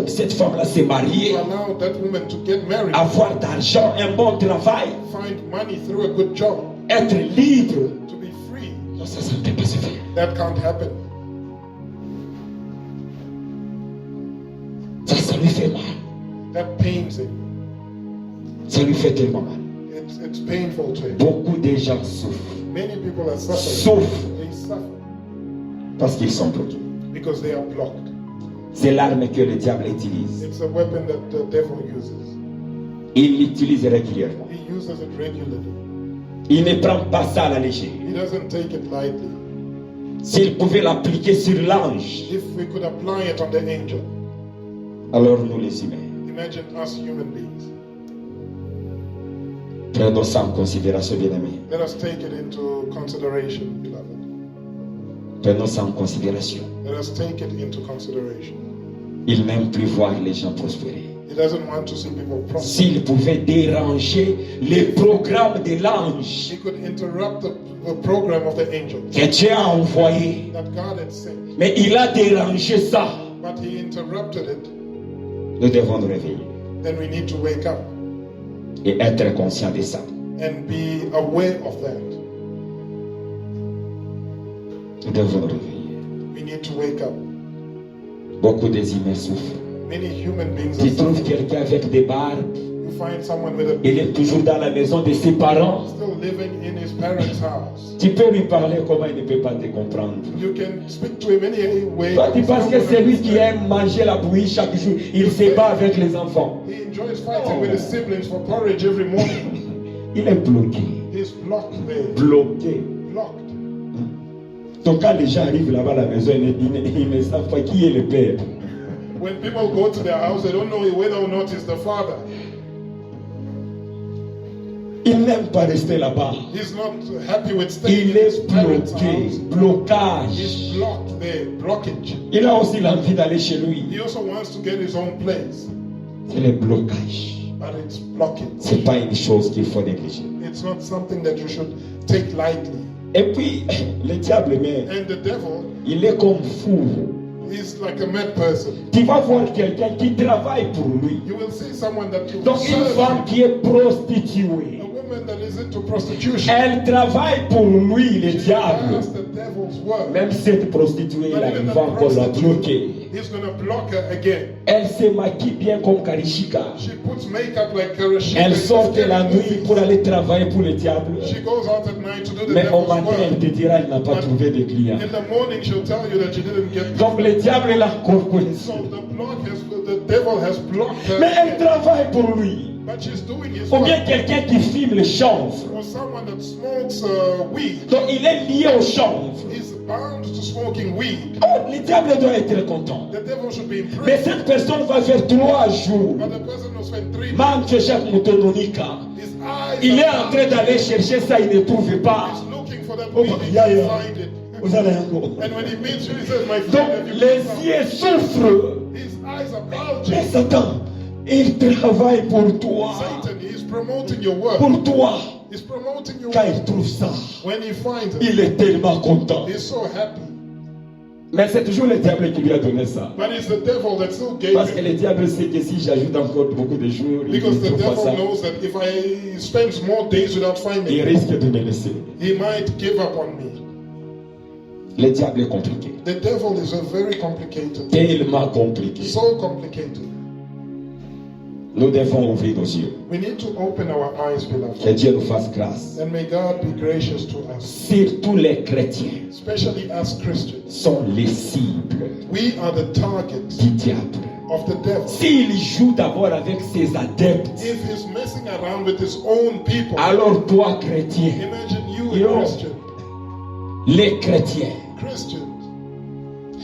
cette femme-là se marier, To allow that woman to get married, avoir d'argent, un bon travail, find money through a good job, être libre. to be free. Non, ça ne peut pas se faire. That can't happen. Ça lui fait mal. That pains him. Ça lui fait tellement mal. It's painful to him. Beaucoup de gens souffrent. Many people are suffering. Souffrent They suffer parce qu'ils sont bloqués. because they are blocked. C'est l'arme que le diable utilise. It's a weapon that the devil uses. Il l'utilise régulièrement. He uses it regularly. Il ne prend pas ça à la légère. He doesn't take it lightly. S'il pouvait l'appliquer sur l'ange, If we could apply it on the angel, alors nous les humains, imagine us human beings. prenons ça en considération, bien-aimés. Let us take it into consideration, beloved. Prenons ça en considération. Let us take it into consideration. Il n'aime plus voir les gens prospérer. He doesn't want to see people prosper. S'il pouvait déranger les programmes de l'ange He could interrupt the program of the angel que Dieu a envoyé, that God had sent, mais il a dérangé ça, but he interrupted it. nous devons nous réveiller Then we need to wake up et être conscients de ça. and be aware of that. Nous devons nous réveiller. We need to wake up. Beaucoup des humains souffrent. Many human beings are Tu trouves suffering. quelqu'un avec des barbes, You find someone with a il est toujours dans la maison de ses parents. still living in his parents' house. Tu peux lui parler comment il ne peut pas te comprendre. You can speak to him any way. Toi, tu He's penses not que gonna c'est lui qui understand. aime manger la bouillie chaque jour. Il se bat avec les enfants. He enjoys fighting with his siblings for porridge every morning. Il est bloqué. He's blocked there. Bloqué. Blocked. Donc quand les gens arrivent là-bas à la maison, ils ne savent pas qui est le père. When people go to their house, they don't know whether or not he's the father. Ils n'aiment pas rester là-bas. He's not happy with staying Il in his est parents' bloqué. house. Blocage. He's blocked there. Blockage. Il a aussi l'envie d'aller chez lui. He also wants to get his own place, C'est le blocage. but it's blocking. C'est pas une chose qu'il faut négliger. It's not something that you should take lightly. Et puis, le diable, mais And the devil il est comme fou. is like a mad person. Tu vas voir quelqu'un qui travaille pour lui. You will see someone that will Donc une serve femme qui est prostituée, a woman that is into prostitution. elle travaille pour lui, le diable. Does the devil's work. Même cette prostituée là, il va encore la bloquer. He's going to block her again. Elle se maquille bien comme Karishika. She puts makeup like Karashika. Elle sort la nuit pour aller travailler pour le diable. She goes out at night to do the Mais au devil's matin, elle work. te dira qu'elle n'a pas trouvé de clients. In the morning, she'll tell you that she didn't get. Donc le diable est là encore coincé. So the devil has blocked her. Mais elle travaille pour lui. But she's doing his Ou bien work. quelqu'un qui fume le chanvre. Or someone that smokes weed. Donc il est lié au chanvre. He's bound to smoking weed. Oh, le diable doit être content. The devil should be Mais impressed. cette personne va faire 3 jours. But the person who spent 3 days, Manque Jacques Moutononika. his eyes Il est are en train d'aller chercher ça, il ne trouve pas. He's looking for that Oh, weed, he yeah, can't yeah. find it. Vous allez encore. And when he meets you, he says, my friend, Donc have you les found yeux souffrent. His eyes are Mais bulging. Satan, il travaille pour toi. Satan, he's promoting your work. Pour toi. He's promoting your Quand work. il trouve ça, When he finds it, il est tellement content. he's so happy. Mais c'est toujours le diable qui lui a donné ça. But it's the devil that still gave Parce que him. le diable sait que si j'ajoute encore beaucoup de jours, il Because ne the trouve pas devil ça. knows that if I spend more days without Il finding it, risque de me laisser. he might give up on me. Le diable est compliqué. The devil is a very complicated, Tellement compliqué. so complicated. Nous devons ouvrir nos yeux. We need to open our eyes, Que beloved. Dieu nous fasse grâce. And may God be gracious to us, Surtout les chrétiens especially as Christians. sont les cibles We are the targets du diable. of the devil. S'il joue d'abord avec ses adeptes, If he's messing around with his own people, alors toi chrétien, imagine you Yo. a Christian. les chrétiens, Christians.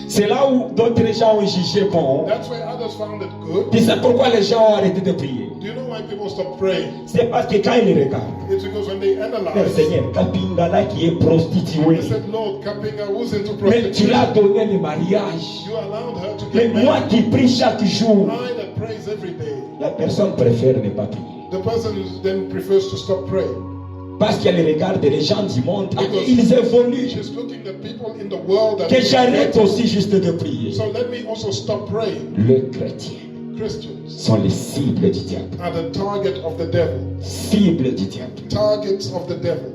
c'est là où d'autres gens ont jugé bon. That's why others found it good. Tu sais pourquoi les gens ont arrêté de prier? Do you know why people stop praying? C'est parce que quand ils regardent, It's because when they le analyze, Seigneur, Kapingala qui est prostituée, they said, Lord, Kapinga, who's into mais tu prostitution? l'as donné le mariage. You allowed her to Mais get moi married. qui prie chaque jour, I that prays every day. la personne préfère ne pas prier. The person then prefers to stop praying. Parce qu'elle regarde les gens du monde, ah, Because ils évoluent. she's looking at people in the world that Que j'arrête aussi juste de prier. So let me also stop praying. Les chrétiens Christians sont les cibles du diable. are the target of the devil. Cibles du diable. Targets of the devil.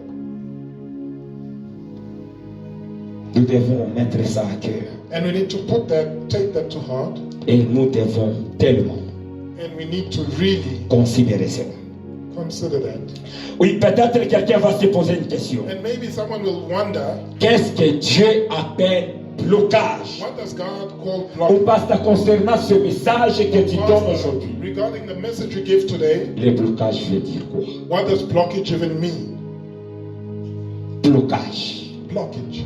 Nous devons mettre ça à cœur. And we need to take that to heart. Et nous devons tellement And we need to really considérer cela. consider that. Oui, peut-être quelqu'un va se poser une question. And maybe someone will wonder, Qu'est-ce que Dieu appelle blocage? what does God call Ou blockage? parce que concernant ce message que tu donnes aujourd'hui, Regarding the message you give today, le blocage veut dire quoi? what does blockage even mean? Blocage. Blockage.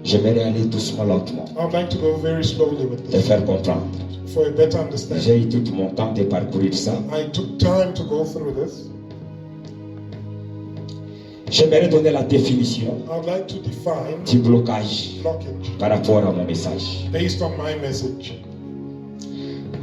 J'aimerais aller doucement, lentement, I would like to go very slowly with te this faire comprendre. for a better understanding. J'ai eu tout mon temps de parcourir ça. I took time to go through this. J'aimerais donner la définition I would like to define du blocage blockage par rapport à mon message. based on my message.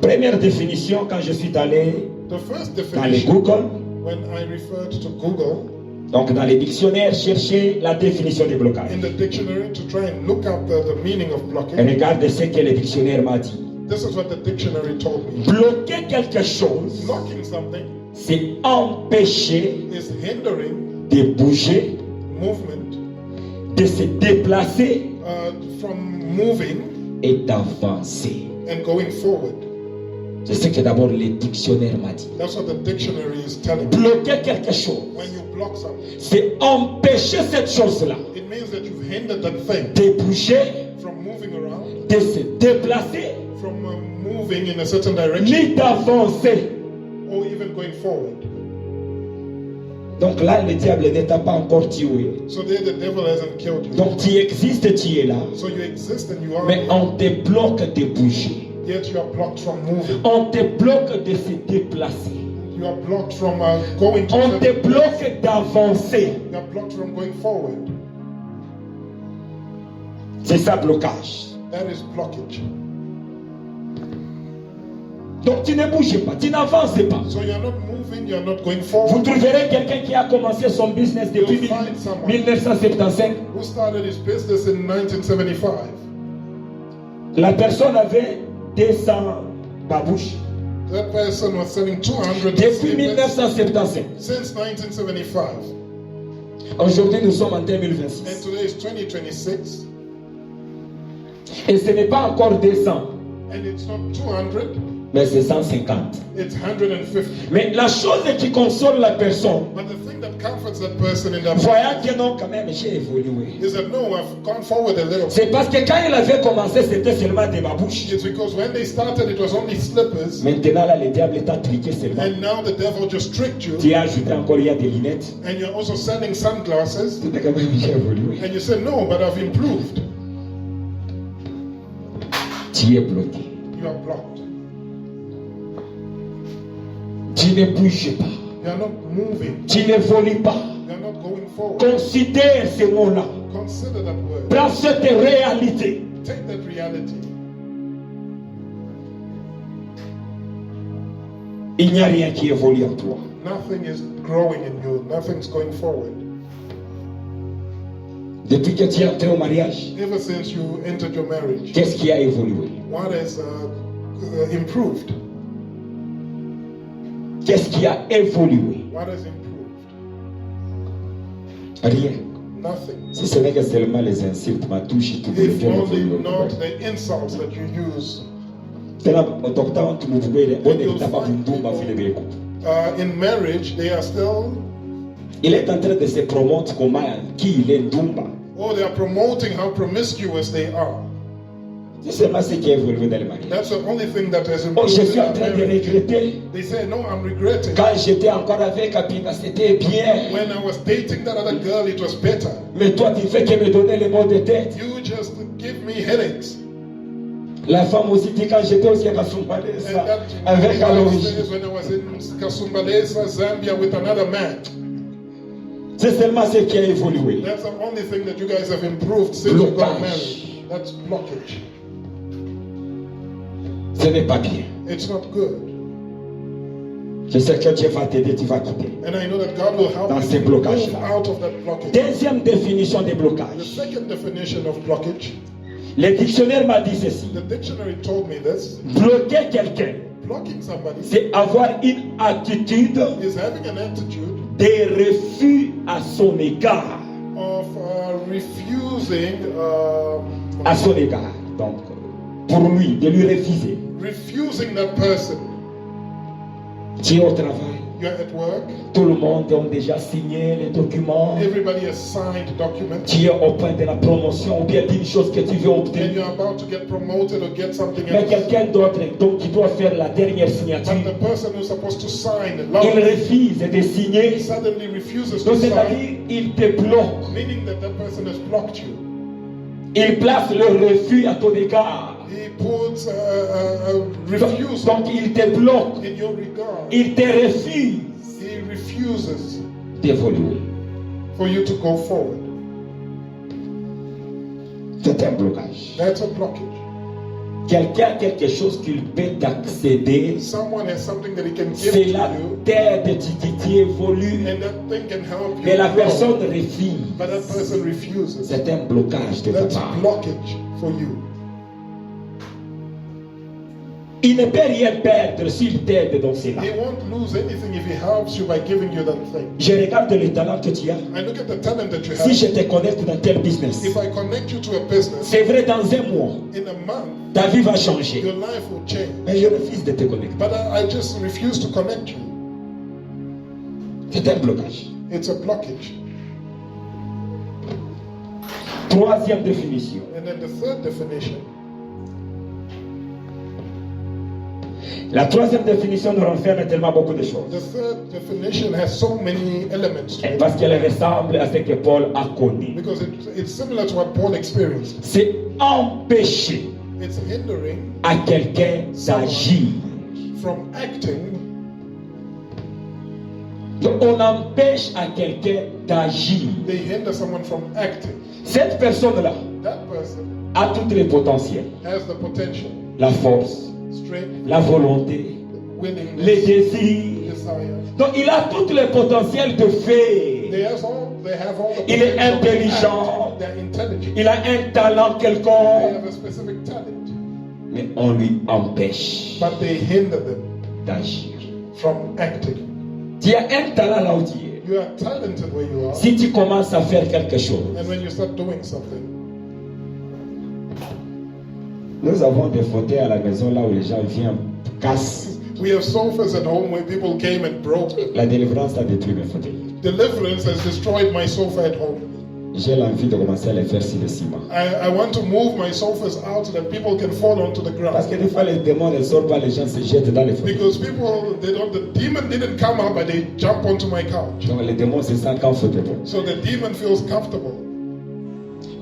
Première définition, quand je suis allé The first dans les definition, Google, when I referred to Google donc dans les dictionnaires, chercher la définition du blocage. in the dictionary to try and look up the meaning of Et blockage, regarde ce que le dictionnaire m'a dit. this is what the dictionary told me. Bloquer quelque chose, Blocking something c'est empêcher is hindering de bouger, movement de se déplacer from moving et d'avancer. and going forward. C'est ce que d'abord le dictionnaire m'a dit. That's what the dictionary is telling me. Bloquer quelque chose, When you block something, c'est empêcher cette chose-là it means that you've hindered that thing de bouger, from moving around, de se déplacer, from moving in a certain direction, ni d'avancer. or even going forward. Donc là, le diable ne t'a pas encore tué. So there the devil hasn't killed you. Donc tu existes, tu es là. So you exist and you are Mais here, on te bloque de bouger. yet you are blocked from moving. On te bloque de se déplacer. You are blocked from going to On te certain places. bloque d'avancer. You are blocked from going forward. C'est ça, blocage. That is blockage. Donc tu ne bouges pas, tu n'avances pas. So you are not moving, you are not going Vous forward. trouverez quelqu'un qui a commencé son business depuis You'll find someone 1975. who started his business in 1975. La personne avait 200 babouches. That person was selling 200 Depuis cigarettes 1975. since 1975. Aujourd'hui, nous sommes en And 2026. today is 2026. Et ce n'est pas encore 200. And it's not 200. Mais c'est 150. It's 150. Mais la chose qui console la personne, But the thing that comforts that person in that voyant que non, quand même, j'ai évolué. is that no, I've gone forward a little. C'est parce que quand il avait commencé, c'était seulement des babouches. It's because when they started, it was only slippers, Maintenant, là, le diable t'a triqué seulement. and now the devil just tricked you, Tu as ajouté encore, il y a des lunettes. and you're also selling sunglasses, C'était quand même, j'ai évolué. and you say, no, but I've improved. Tu es bloqué. You are blocked. Tu ne bouges pas. You are not moving. Tu n'évolues pas. You are not going forward. Considère ces mots-là. Consider that word. Prends cette réalité. Take that reality. Il n'y a rien qui évolue en toi. Nothing is growing in you. Nothing's going forward. Depuis que tu es entré au mariage, Ever since you entered your marriage, qu'est-ce qui a évolué? what has improved? Qu'est-ce qui a évolué? What has improved? Rien. Nothing. Si ce n'est que seulement les insultes, ma touche, tout le If only not the insults that you use. In marriage, they are still. Il est en train de se promouvoir comment qui il est Ndumba. Oh, they are promoting how promiscuous they are. C'est seulement ce qui a évolué dans le mariage. That's the only thing that has Oh, improved je in suis en our train de marriage. regretter. They say, no, I'm regretting. Quand j'étais encore avec Abiba, c'était bien. When I was dating that other girl, it was better. Mais toi, tu fais que me donner les mots de tête. You just give me headaches. La femme aussi dit quand j'étais aussi à And Kasumbalesa that avec my wife Aloïs. says when I was in Kasumbalesa, Zambia with another man. C'est seulement ce qui a évolué. That's the only thing that you guys have improved since you got married. That's blockage. Ce n'est pas bien. It's not good. Je sais que Dieu va t'aider, tu vas quitter. And I know that God will help Dans you ces to move blocages-là. out of that blockage. Deuxième définition de The blocage. second definition of blockage, Le dictionnaire m'a dit ceci. the dictionary told me this. Bloquer quelqu'un, Blocking somebody c'est avoir une attitude is having an attitude de refus à son égard. of refusing À son égard. Donc, pour lui, de lui refuser. refusing that person. Tu es au travail. You're at work. Tout le monde a déjà signé les documents. Everybody has signed documents. Tu es au point de la promotion ou bien d'une chose que tu veux And obtenir. you're about to get promoted or get something Mais else. quelqu'un d'autre, donc qui doit faire la dernière But signature, the person who's supposed to sign il last, refuse de signer. suddenly refuses Donc to sign, c'est-à-dire, il te bloque. meaning that that person has blocked you. Il place le refus à ton égard. He puts a refusal Donc il te bloque. in your regard. Il te refuse He refuses d'évoluer. for you to go forward. C'est un blocage. That's a blockage. Quelqu'un a quelque chose qu'il peut t'accéder. Someone has something that he can give C'est to la you, terre qui évolue. and that thing can help you Mais la grow. personne refuse. But that person refuses. C'est un blocage de ta That's part. blockage for you. Il ne peut rien perdre s'il t'aide dans cela. He won't lose anything if he helps you by giving you that thing. Je regarde le talent que tu as. I look at the talent that you Si have. je te connecte dans tel business, If I connect you to a business, c'est vrai, dans un mois, in a month, ta vie va changer. your life will change. Mais je refuse de te connecter. But I just refuse to connect you. C'est un blocage. It's a blockage. Troisième définition. And then the third definition, La troisième définition nous renferme tellement beaucoup de choses. the third definition has so many elements to it Parce qu'elle ressemble à ce que Paul a connu. because it's similar to what Paul experienced. C'est empêcher It's hindering à quelqu'un d'agir. from acting. Donc, on empêche à quelqu'un d'agir. They hinder someone from acting. Cette personne-là That person a tous les potentiels. has the potential, La force, strength, la volonté, les willingness, désirs. desire. Donc il a tout le potentiel de faire. They have all the Il est potential to intelligent. act. They're intelligent. Il a un talent They quelconque. have a specific talent, Mais on lui empêche but they hinder them d'agir. from acting. Tu as un talent là où tu es. You are talented where you are, Si tu commences à faire quelque chose, and when you start doing something, nous avons des fauteuils à la maison là où les gens viennent cassent. We have sofas at home where people came and broke them. La délivrance a détruit mes fauteuils. Deliverance has destroyed my sofa at home. J'ai l'envie de commencer à les faire sur le ciment. I want to move my sofas out so that people can fall onto the Parce ground. que des fois, les démons ne sortent pas, les gens se jettent dans les fauteuils. Because people, the demon didn't come up, but they jump onto my couch. Donc les démons se sentent comfortable. So the demon feels comfortable.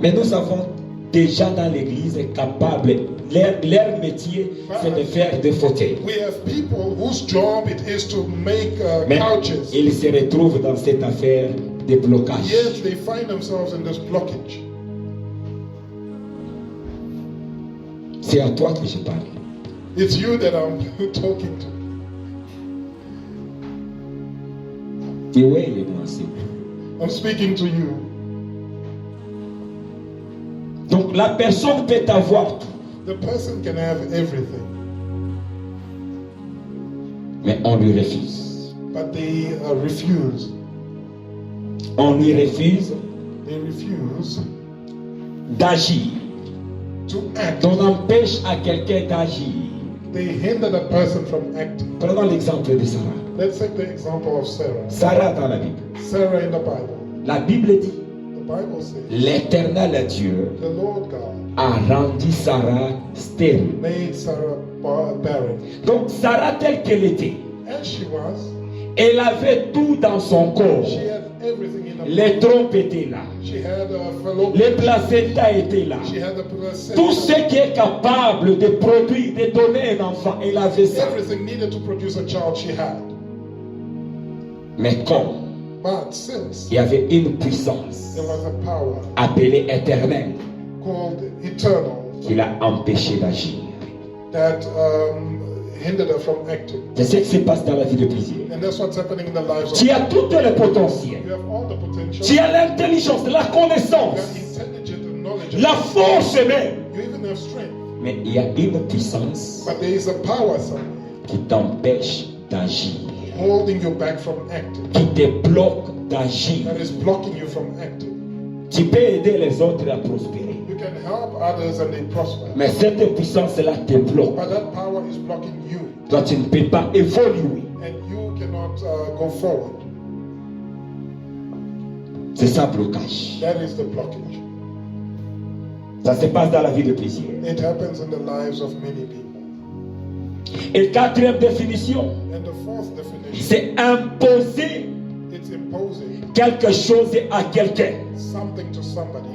Mais nous avons des gens dans l'église capables. Leur métier, c'est de faire des fauteuils. We have people whose job it is to make Mais couches. ils se retrouvent dans cette affaire de blocage. Yet they find themselves in this blockage. C'est à toi que je parle. It's you that I'm talking to. Et oui, il est moi aussi. I'm speaking to you. Donc la personne peut avoir tout, The person can have everything, mais on lui refuse. but they refuse. On lui refuse They refuse d'agir. to act. On empêche à quelqu'un d'agir. They hinder the person from acting. Prenons l'exemple de Sarah. Let's take the example of Sarah. Sarah dans la Bible. Sarah in the Bible. La Bible dit, The Bible says l'Éternel Dieu the Lord God a rendu Sarah stérile. made Sarah barren. Donc Sarah telle qu'elle était, As she was, elle avait tout dans son corps. she had everything in her Les body. trompes étaient là. She had a fallopian. Les placentas étaient là. She had a placenta. Tout ce qui est capable de produire, de donner un enfant, elle avait ça. Everything needed to produce a child she had. Mais comme But since il y avait une puissance there was a power appelée éternelle called eternal qui l'a empêché d'agir. that hindered her from acting. C'est ce qui se passe dans la vie de plusieurs. And that's what's happening in the lives of Tu as tout le potentiel. You have all the potential. Tu as l'intelligence, la You are connaissance, intelligent and knowledgeable. la force même. You even have strength. Mais il y a une puissance But there is a power somewhere qui t'empêche d'agir, holding you back from acting. qui te bloque d'agir. That is blocking you from acting. Tu peux aider les autres à prospérer. You can help others and they prosper. Mais cette puissance-là te bloque. But that power is blocking you. Toi, tu ne peux pas évoluer. And you cannot go forward. C'est ça le blocage. That is the blockage. Ça se passe dans la vie de plusieurs. It happens in the lives of many people. Et quatrième définition, And the fourth definition, c'est imposer it's imposing quelque chose à quelqu'un. something to somebody.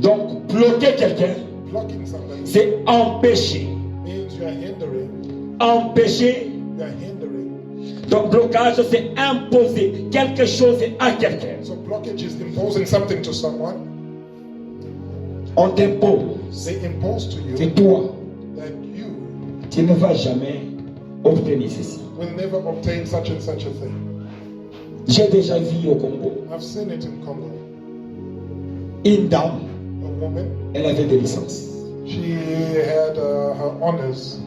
Donc, bloquer quelqu'un, Blocking somebody c'est empêcher. means you are hindering. Empêcher. You are hindering. Donc, blocage, c'est imposer quelque chose à quelqu'un. So blockage is imposing something to someone. On t'impose. They impose to you C'est toi. that you Tu ne vas jamais obtenir ceci. will never obtain such and such a thing. J'ai déjà vu au Congo I've seen it in Congo. une dame, A woman, elle avait des licences. she had her honors,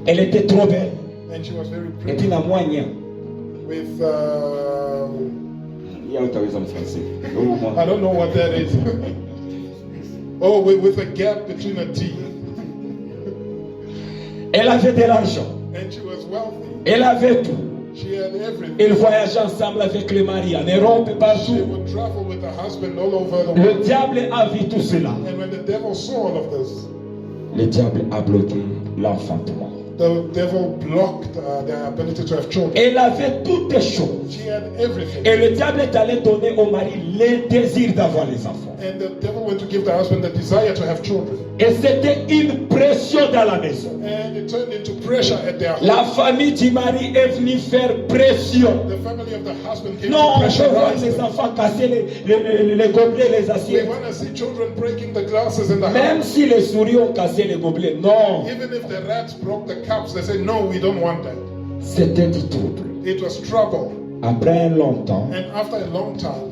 Elle était trop belle. and she was very Et pretty puis la moigne. with, Il y a autorisé en français. I don't know what that is. Oh, with a gap between her teeth. Elle avait de l'argent. And she was wealthy. Elle avait tout. She had everything. Ils voyageaient ensemble avec le mari en Europe et She partout. would travel with her husband all over the Le world. diable a vu tout cela. And when the devil saw all of this, Le diable a bloqué l'enfantement. the devil blocked their ability to have children. Elle avait toutes les choses. She had everything. Et le diable est allé donner au mari le désir d'avoir les enfants. And the devil went to give the husband the desire to have children. Et c'était une pression dans la maison. And it turned into pressure at their home. La famille du mari est venue faire pression. The family of the husband came Non, to on veut voir pressurize les them. enfants casser les gobelets, les We assiettes. want to see children breaking the glasses in the Même house. si les souris ont cassé les gobelets, non. Even if the rats broke the cups, they say, no, we don't want that. C'était du trouble. It was trouble. Après un long temps, And after a long time,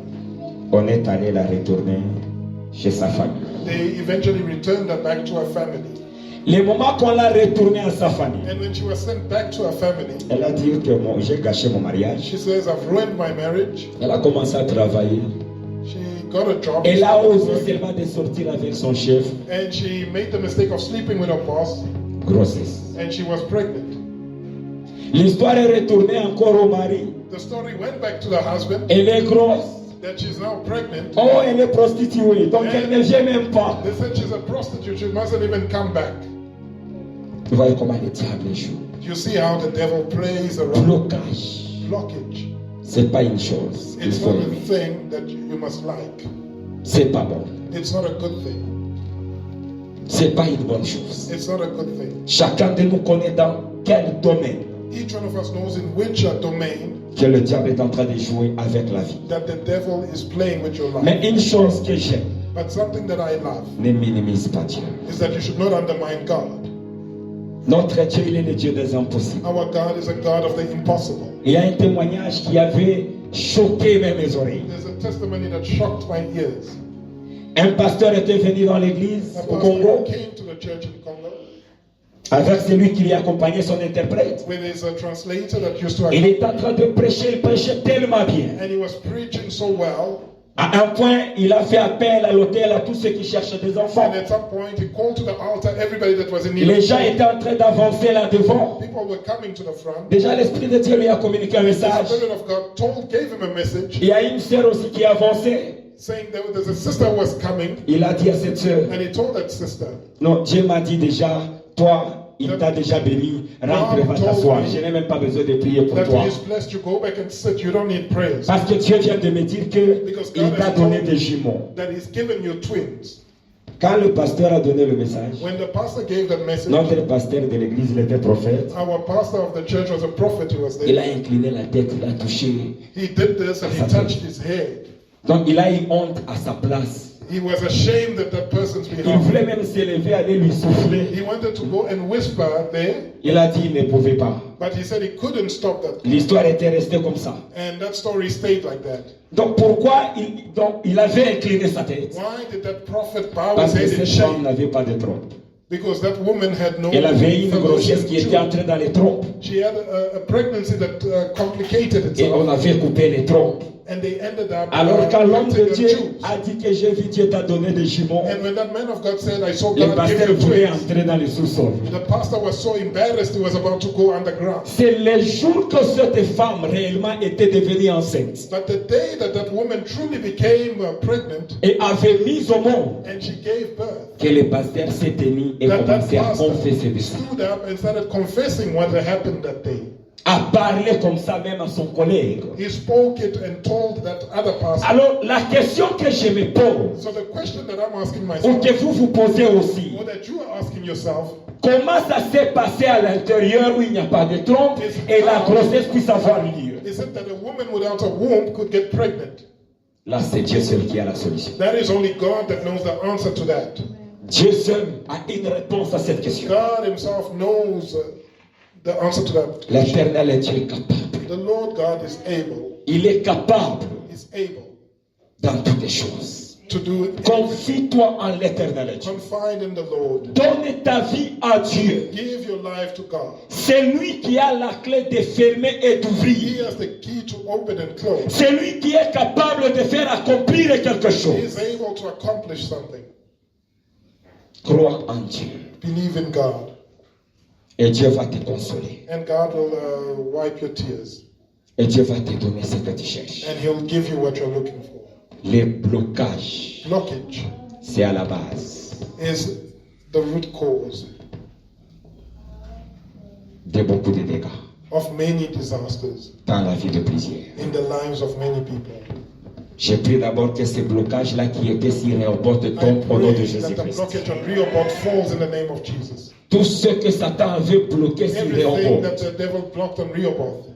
on est allé la retourner chez sa famille. they eventually returned her back to her family. Le moment qu'on l'a retournée à sa famille, And when she was sent back to her family, elle a dit que j'ai gâché mon mariage. she says, I've ruined my marriage. Elle a commencé à travailler. She got a job. Elle a osé seulement de sortir avec son chef. And she made the mistake of sleeping with her boss. grossesse. and she was pregnant. L'histoire est retournée encore au mari. The story went back to the husband Elle est grosse. that she's now pregnant. Oh, elle est prostituée. Donc elle ne vient même pas. They said she's a prostitute. She mustn't even come back. Vous voyez comment le diable joue. You see how the devil plays around. Blocage. Blockage. C'est pas une chose. Il It's faut not a aimer. thing that you must like. C'est pas bon. It's not a good thing. C'est pas une bonne chose. It's not a good thing. Chacun de nous connaît dans quel domaine Each one of us knows in which domain que le diable est en train de jouer avec la vie. that the devil is playing with your life. Mais une chose que j'aime, But something that I love ne minimise pas Dieu. is that you should not undermine God. Notre Dieu, il est le Dieu des impossibles. Our God is a God of the impossible. Il y a un témoignage qui avait choqué même mes oreilles. There's a testimony that shocked my ears. Un pasteur était venu dans l'église A au pastor Congo came to the church in Congo avec celui qui lui accompagnait, son interprète. with his translator that used to Il est en train de prêcher, il prêchait tellement bien. and he was preaching so well. À un point, il a fait appel à l'hôtel à tous ceux qui cherchent des enfants. And at some point, he called to the altar everybody that was in need Les of gens food. étaient en train d'avancer là devant. People were coming to the front. Déjà, l'Esprit de Dieu lui a communiqué un The message. Spirit of God gave him a message Il y a une sœur aussi qui avançait. saying there's a sister who was coming, Il a dit à cette sœur, and he told that sister, non, Dieu m'a dit déjà, toi, il t'a déjà béni, rentre et va t'asseoir. Je n'ai même pas besoin de prier pour that toi. he is blessed, you go back and sit, you don't need prayers. Parce que Dieu vient de me dire qu'il t'a donné des jumeaux. That he's given you twins. Quand le pasteur a donné le message, When the pastor gave that message, notre pasteur de l'église, il était prophète. our pastor of the church was a prophet who was Il a there. incliné la tête, il a touché. He did this and he touched his head. Donc il a eu honte à sa place. He was ashamed at that person's Il behalf. voulait même s'élever, aller lui souffler. He wanted to go and whisper there, Il a dit il ne pouvait pas. but he said he couldn't stop that. L'histoire était restée comme ça. And that story stayed like that. Donc pourquoi il avait incliné sa tête? Why did that prophet bow Parce his que head in cette femme shame? n'avait pas de trompe. Because that woman had no Elle avait une grossesse qui était fellowship. entrée dans les trompes. She had a pregnancy that complicated Et on itself. avait coupé les trompes. And they ended up Alors quand l'homme de cutting Dieu the tubes. a dit que j'ai vu Dieu t'a donné des jumeaux, And when that man of God said, I saw le God give pasteur you voulait twins, entrer dans le sous-sol. the pastor was so embarrassed he was about to go underground. C'est le jour que cette femme réellement était devenue enceinte But the day that that woman truly became pregnant et avait mis au monde and she gave birth, que le pasteur s'est tenu et that commençait à pastor confesser de ça. stood up and started confessing what had happened that day. A parlé comme ça même à son collègue. He spoke it and told that other pastor. Alors la question que je me pose, So the question that I'm asking ou myself, que vous vous posez aussi, or that you are asking yourself, comment ça s'est passé à l'intérieur où il n'y a pas de trompe et la grossesse puisse avoir lieu? is it that a woman without a womb could get pregnant? Là, c'est Dieu seul qui a la solution. That is only God that knows the answer to that. Dieu seul a une réponse à cette question. God himself knows the answer to that. L'Éternel est Dieu capable. The Lord God is able. Il est capable Is able dans toutes les choses. to do it. Confie-toi en l'Éternel Dieu. Confide in the Lord. Donne ta vie à Dieu. Give your life to God. C'est lui qui a la clé de fermer et He d'ouvrir. has the key to open and close. C'est lui qui est capable de faire accomplir quelque He chose. is able to accomplish something. Crois en Dieu. Believe in God. Et Dieu va te consoler. And God will wipe your tears. Et Dieu va te donner ce que tu cherches. And He'll give you what you're looking for. Les blocages, Blockage c'est à la base is the root cause de beaucoup de dégâts of many disasters dans la vie de plusieurs. in the lives of many people. J'ai pris d'abord que ces blocages-là qui étaient sur Rehoboth I tombent au nom de pray that the Jésus-Christ. blockage on Rehoboth falls in the name of Jesus. Tout ce que Satan avait bloqué sur Everything that Rehoboth, the devil blocked on Rehoboth,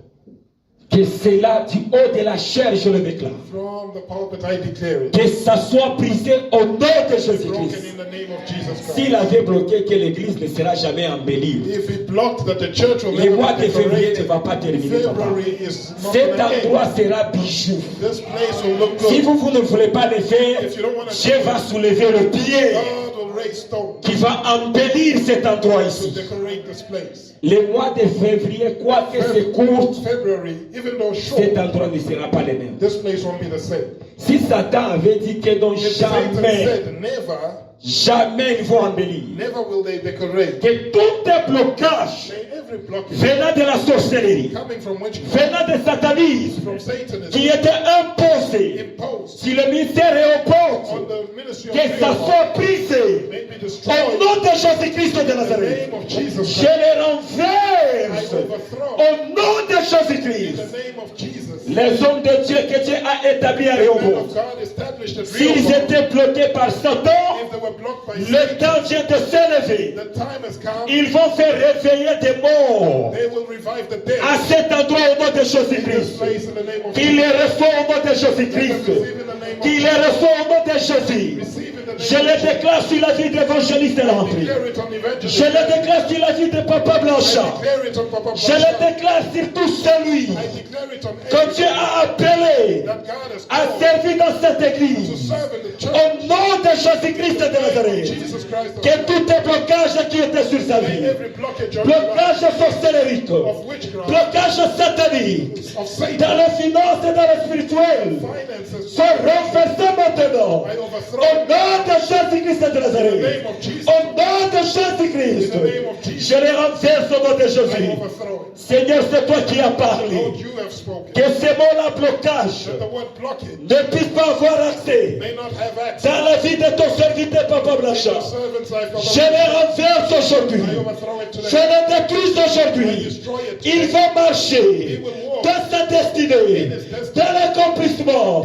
que cela du haut de la chair, je le déclare, from the pulpit I declare it, que ça soit brisé au nom de broken Jésus-Christ. in the name of Jesus Christ. S'il avait bloqué que l'église ne sera jamais embellie, If he blocked that the church will le never mois be de février ne decorated, va pas terminer, papa. February is not Cet going to endroit end. sera bijou. This place will look Si good. vous ne voulez pas le faire, If you don't want to, Dieu va soulever le pied God will raise stone qui va embellir cet endroit to ici. decorate this place. Le mois de février, quoique c'est court, February, even though short, cet endroit ne sera pas le même. this place won't be the same. Si Satan avait dit que donc If Satan jamais said never, Jamais ils vont embellir. Never will they decorate. Que tout est blocage May every blockage venant de la sorcellerie, coming from witchcraft, venant du satanisme, from Satanism, qui était imposé imposed sur le ministère et aux on portes, the ministry of que ça Rehoboam, soit brisé may be au destroyed nom de Jésus-Christ de in the Nazareth. name of Jesus Je Christ. les I renverse overthrow au nom de in Jésus-Christ. the name of Jesus. Les hommes de Dieu que Dieu a établis à The men Rehoboam, of God established at s'ils Rehoboam, étaient bloqués par Satan, if they were blocked by le Satan, temps vient de s'élever. the time has come. Ils vont faire réveiller des morts They will revive the dead à cet endroit au nom de in this Jésus-Christ. place in the name of Qu'il Jesus. les reçoit au nom de Let them Jésus-Christ. receive in the name of Qu'il les Jesus. reçoit au nom de Jésus. Receive in the Je name le of Jesus. déclare sur la vie d'évangéliste de l'entrée. Declare it on evangelist. Je le déclare sur la vie de Papa I Blanchard. declare it on Papa Je le Blanchard. déclare sur tout celui I declare it on que Dieu everyone a appelé that God has à called servir dans cette to église. serve in the church. Au nom de Jésus-Christ de Nazareth. Jesus Christ of Que Nazareth. tout est blocage qui était sur sa May vie. every blockage of your life, Blocage sorcellérique. of witchcraft, Blocage satanique. of Satan, Dans les finances et dans le spirituel. finances, Soit renversé maintenant. I Au overthrow nom de Jésus-Christ de in the Nazareth. name of Jesus. Au nom de In Jésus-Christ. the name of Jesus. Je les renverse au nom de I Jésus. overthrow it. Seigneur, c'est toi qui as Lord, parlé. you have spoken. Que ces mots-là blocage That the word blockage ne puissent pas avoir accès may not have access dans la vie de ton serviteur Papa in the Blanchard. servant's life. Je les renverse aujourd'hui. I overthrow it Je today. les détruis I aujourd'hui. destroy it Ils today. vont marcher He will walk dans sa destinée, dans l'accomplissement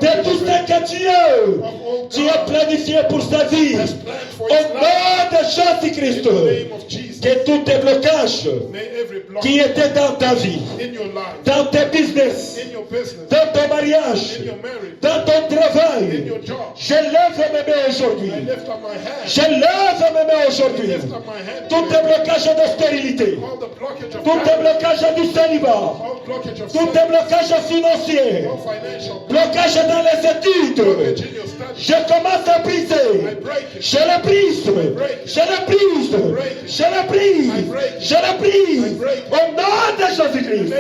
de tout ce que Dieu, tu as planifié pour sa vie. has planned for Au his life. nom de In Jésus-Christ, the name of Jesus. que tous tes blocages May every block qui étaient dans ta vie, in your life, dans tes business, in your business, dans ton mariage, in your marriage, dans ton in travail, your job, je lève mes mains aujourd'hui. I lift up my hand. Je lève mes mains I aujourd'hui. lift up my hand. Tous tes today. blocages de stérilité, All the blockage of tous tes marriage, blocages du célibat, all blockage of tous sin, tes blocages financiers, all financial blocages dans les études. blockage in your studies. Je commence à I briser. break it. Je le brise. Je le brise. Je le brise. Je le brise. Au nom de Jésus-Christ.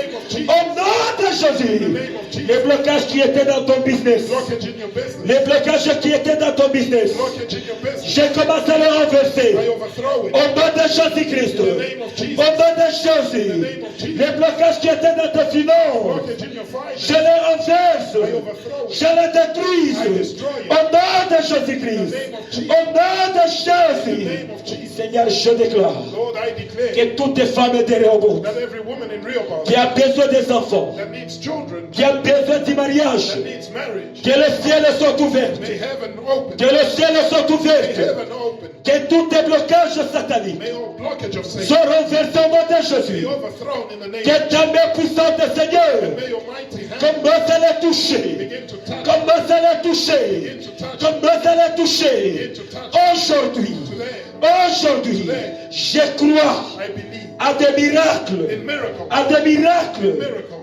Au nom de Jésus. Les blocages qui étaient dans ton business. Blockage in your business. Les blocages qui étaient dans ton business. Blockage in your business. Je commence à les renverser. I overthrow it. Au nom de Jésus-Christ. In the name of Jesus. Au nom de Jésus. Les blocages qui étaient dans tes finances. Blockage in your Je finance. les renverse. I overthrow it. Je les détruis. Au nom de Jésus-Christ. Au nom de In the Jésus. name of Jesus. Seigneur, je déclare Lord, I declare que toutes les femmes de Rehoboth that every woman in Rehoboth qui a besoin des enfants, that needs children, qui a besoin du mariage, that needs marriage, que le ciel soit ouvert. may heaven open. Que le ciel soit May ouvert. heaven open. Que tous les blocages sataniques May all blockage of Satan soient renversés au nom de be Jésus. overthrown in the name Que of ta main puissante, Seigneur, Jesus. May your mighty hand commence à les toucher. begin to touch. Commence à les toucher. Begin to touch. Commence à les toucher. Begin to touch. Aujourd'hui. Today, Aujourd'hui. Je crois I believe à des miracles. in miracles À des miracles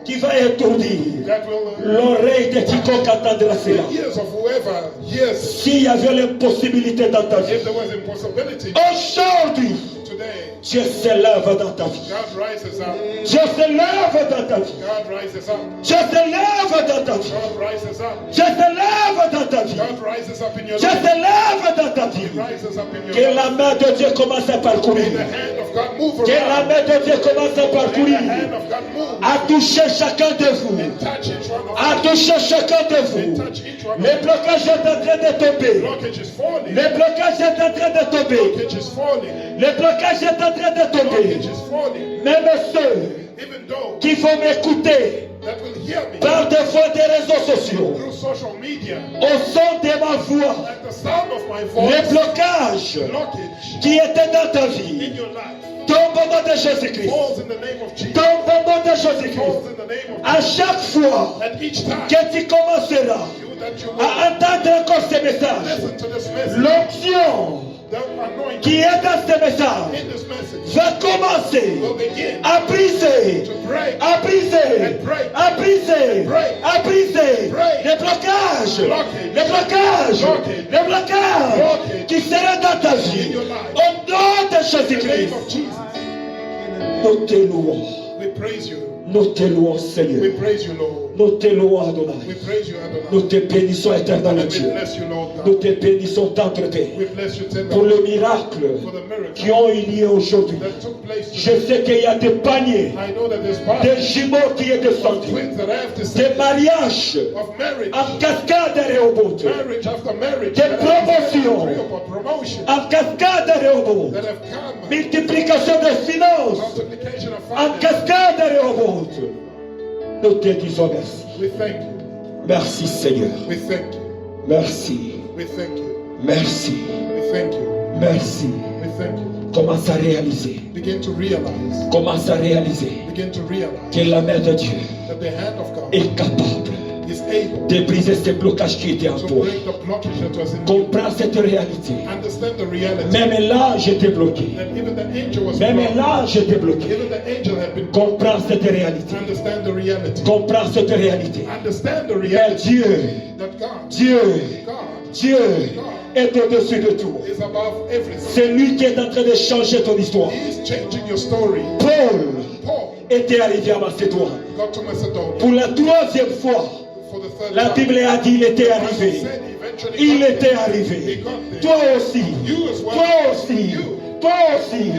qui va étourdir that will l'oreille de quiconque entendra cela. the ears of whoever hears. S'il y avait l'impossibilité dans ta vie, If there was impossibility aujourd'hui, today, Dieu s'élève dans ta vie. God rises up. Dieu s'élève dans ta vie. God rises up. Dieu s'élève dans ta vie. God rises up. Dieu s'élève dans ta vie. God rises up in your Dieu life. s'élève dans ta vie. Rises up in your Que life. la main de Dieu commence à May parcourir. the hand of God move Que la around. main de Dieu commence à May the parcourir. hand of God move À toucher chacun de vous. and touch each one of À us. toucher chacun de And vous. touch each one Le of us. blocage est en train de tomber. Blockage is falling. Le blocage est en train de tomber. Blockage is falling. Le blocage est en train de tomber. Blockage is falling. Même ceux Even though qui vont m'écouter that will hear me par des voies des réseaux sociaux, through social media, au son de ma voix, at the sound of my les voice, blocages blockage qui étaient dans ta in vie your life tombent au nom de Jésus-Christ. falls in the name of Jesus. Tombent au nom de Jésus-Christ. Falls in the name of À chaque fois At each time que tu commenceras that you will à entendre encore ce message, listen to this message, l'onction the anointing qui est dans ce message in this message va commencer will begin à briser, to break, à briser, and break, à briser, break, à briser break, les blocages, blockage, les blocages, blockage, les blocages blockage qui seraient dans ta vie. in your life. Au nom de In the name Jésus-Christ, of Jesus, nous te louons, we praise you. nous te louons, We Seigneur. praise you, Lord. Nous te louons, We Adonai. praise you, Nous Adonai. te bénissons, éternel And we Dieu. bless you, Lord Nous God. te bénissons, tendre Père, We bless you, tender pour le God, miracle for the miracle qui ont eu lieu aujourd'hui. that took place Je today. sais qu'il y a des paniers, I know that there's des part jumeaux qui est descendu, twins that have to des say mariages of marriage, en cascade à Rehoboth, marriage after marriage, Des that have promotions. three or promotion en cascade à Rehoboth, that have come, multiplication des finances, multiplication of en finance. cascade à Rehoboth. Nous te disons merci. We thank you. Merci Seigneur. We thank you. Merci. We thank you. Merci. We thank you. Merci. We thank you. Commence à réaliser. Begin to realize. Commence à réaliser Begin to realize que la main de Dieu that the hand of God est capable is able de briser ces blocages qui étaient en to toi. break the blockage that was in you. Comprends cette réalité. Understand the reality Même là, j'étais bloqué. that even the angel was Même blocked. là, j'étais bloqué. Even the angel had been blocked. Comprends cette réalité. Understand the reality. Comprends cette réalité. Understand the Mais reality Dieu, that God, Dieu, God Dieu est au-dessus de tout. is above everything. C'est lui qui est en train de changer ton histoire. He is changing your story. Paul Paul était arrivé à Macédoine. got to Macedonia Pour la troisième fois, for the third la time. Bible a dit il était Bible arrivé. said he eventually Il got était there. He arrivé. got there. Toi aussi. You as well. Toi aussi. You. Toi aussi.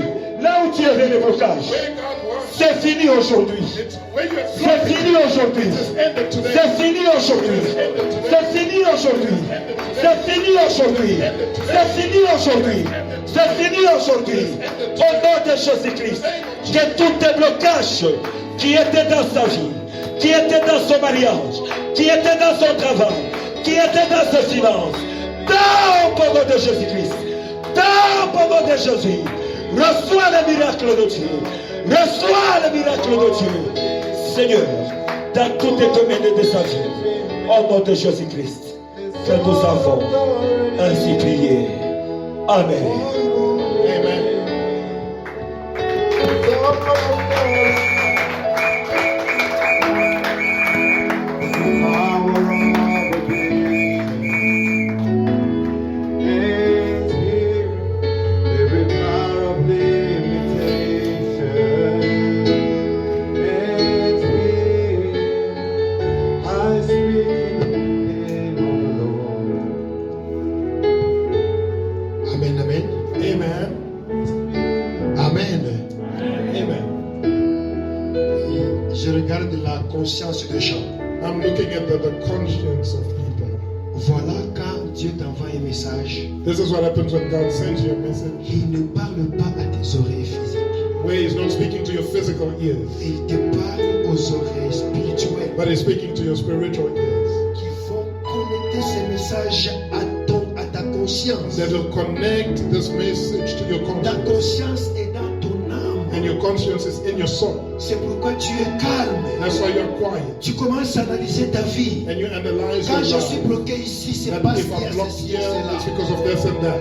Là où tu avais le blocage. Where God was, C'est fini aujourd'hui. it's where you had C'est blocked it. fini aujourd'hui. It's ended today. C'est fini aujourd'hui. C'est fini aujourd'hui. C'est fini aujourd'hui. C'est fini aujourd'hui. C'est fini aujourd'hui. Au nom de Jésus-Christ. Que tous tes blocages qui étaient dans sa vie, qui étaient dans son mariage, qui étaient dans son travail, qui étaient dans ses finances, dans au nom de Jésus-Christ. Dans au nom de Jésus. Reçois le miracle de Dieu. Reçois le miracle de Dieu. Seigneur, dans tous les domaines de sa vie, au nom de Jésus-Christ, que nous avons ainsi prié. Amen. Amen. Amen, amen. Amen. Amen. Amen. Je regarde la conscience des gens. I'm looking at the conscience of people. Voilà quand Dieu t'envoie un message, This is what happens when God sends you a message. il ne parle pas à tes oreilles physiques. Where He's not speaking to your physical ears, Il te parle aux oreilles spirituelles but He's speaking to your spiritual ears. qui vont connecter ces messages à ta conscience. That will connect this message to your Ta conscience. conscience est dans ton âme. And your conscience is in your soul. C'est pourquoi tu es calme. That's why you're quiet. Tu commences à analyser ta vie. And you analyze Quand your je suis life. bloqué ici, c'est That parce if qu'il y I'm a blocked ceci, here, it's cela. because of this and that.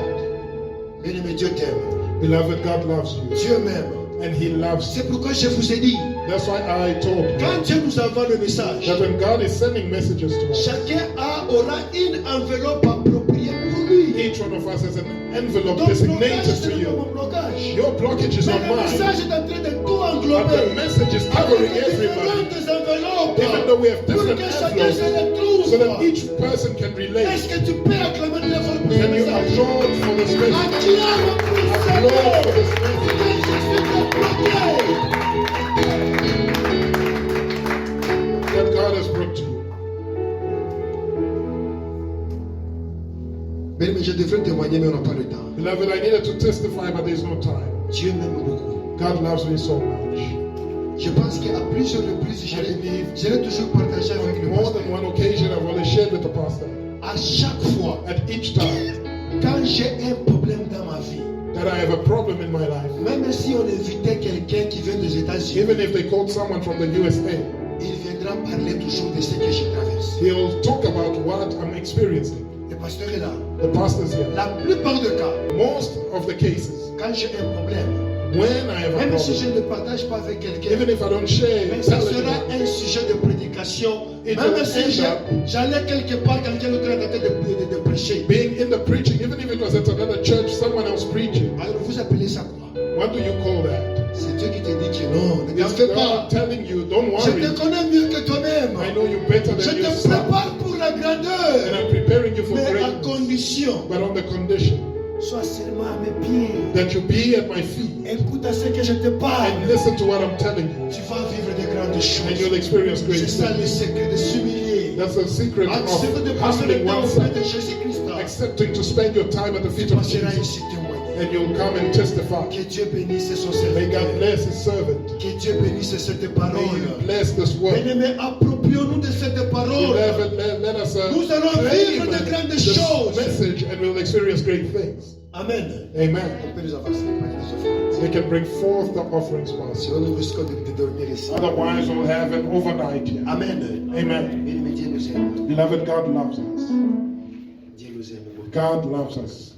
Bien-aimé, Dieu t'aime. Beloved, God loves you. Dieu m'aime. And He loves you. C'est pourquoi je vous ai dit, That's why I told you quand Dieu nous envoie le message, that when God is sending messages to us, chacun aura une enveloppe appropriée pour lui. each one of us has an envelope Ton blocage, designated c'est to mon you. blocage. Your blockage is Mais not le mine, message est en train de tout but englober. the message is covering everybody. Différentes enveloppes. Even though we have Pour different que chacun se envelopes, so that retrouve. each person can relate. Est-ce que tu peux acclamer de l'effort pour ce Can you message? applaud for this message? Acclame pour le Applaud Seigneur. for this Pour message. que Jésus te bloque. That God has brought to you. Mais je devrais témoigner, mais on n'a pas le temps. Beloved, I needed to testify, but there's no time. Dieu m'aime beaucoup. God loves me so much. Je pense qu'à plusieurs reprises, je l'ai toujours partagé avec le On more pasteur. than one occasion, I've always shared with the pastor. À chaque fois, At each time quand j'ai un problème dans ma vie, that I have a problem in my life, même si on invitait quelqu'un qui vient des États-Unis, even if they called someone from the USA, il viendra parler toujours de ce que je traverse. he'll talk about what I'm experiencing. Le pasteur est là. The pastor's here. La plupart des cas, Most of the cases, quand j'ai un problème, when I have a même si problem, je ne le partage pas avec quelqu'un, even if I don't share, mais ça tell sera anyone, un sujet de prédication. It Même will si end up j'allais quelque part, quelqu'un d'autre est en train de prêcher. being in the preaching, even if it was at another church, someone else preaching. Alors vous appelez ça quoi? What do you call that? C'est Dieu qui te dit que non, ne t'en It's fais pas. God telling you, don't Je worry. te connais mieux que toi-même. I know you better condition, but on the condition sois seulement à mes pieds. that you be at my feet Écoute à ce que je te parle. and listen to what I'm telling you, Tu vas vivre de grandes and choses. you'll experience great C'est ça le things. secret de s'humilier. That's the secret Accepte de of passer le humbling temps auprès oneself, de Jésus-Christ. accepting to spend your time at the feet Tu of passeras Jesus, ici témoigner. and you'll come and testify. Que Dieu bénisse son May God serviteur. bless His servant. Que Dieu bénisse cette May parole. He bless this word. Bien-aimés, approprions-nous de cette parole. Let us Nous allons claim vivre de grandes this choses. message, and we'll experience great things. Amen. Amen. On peut nous avancer. Prenez les offrandes. We can bring forth the offerings for us. Sinon, nous risquons de dormir ici. Otherwise, we'll have an overnight here. Amen. Amen. Bien-aimés, Dieu nous aime. Beloved, God loves us. Dieu nous aime beaucoup. God loves us.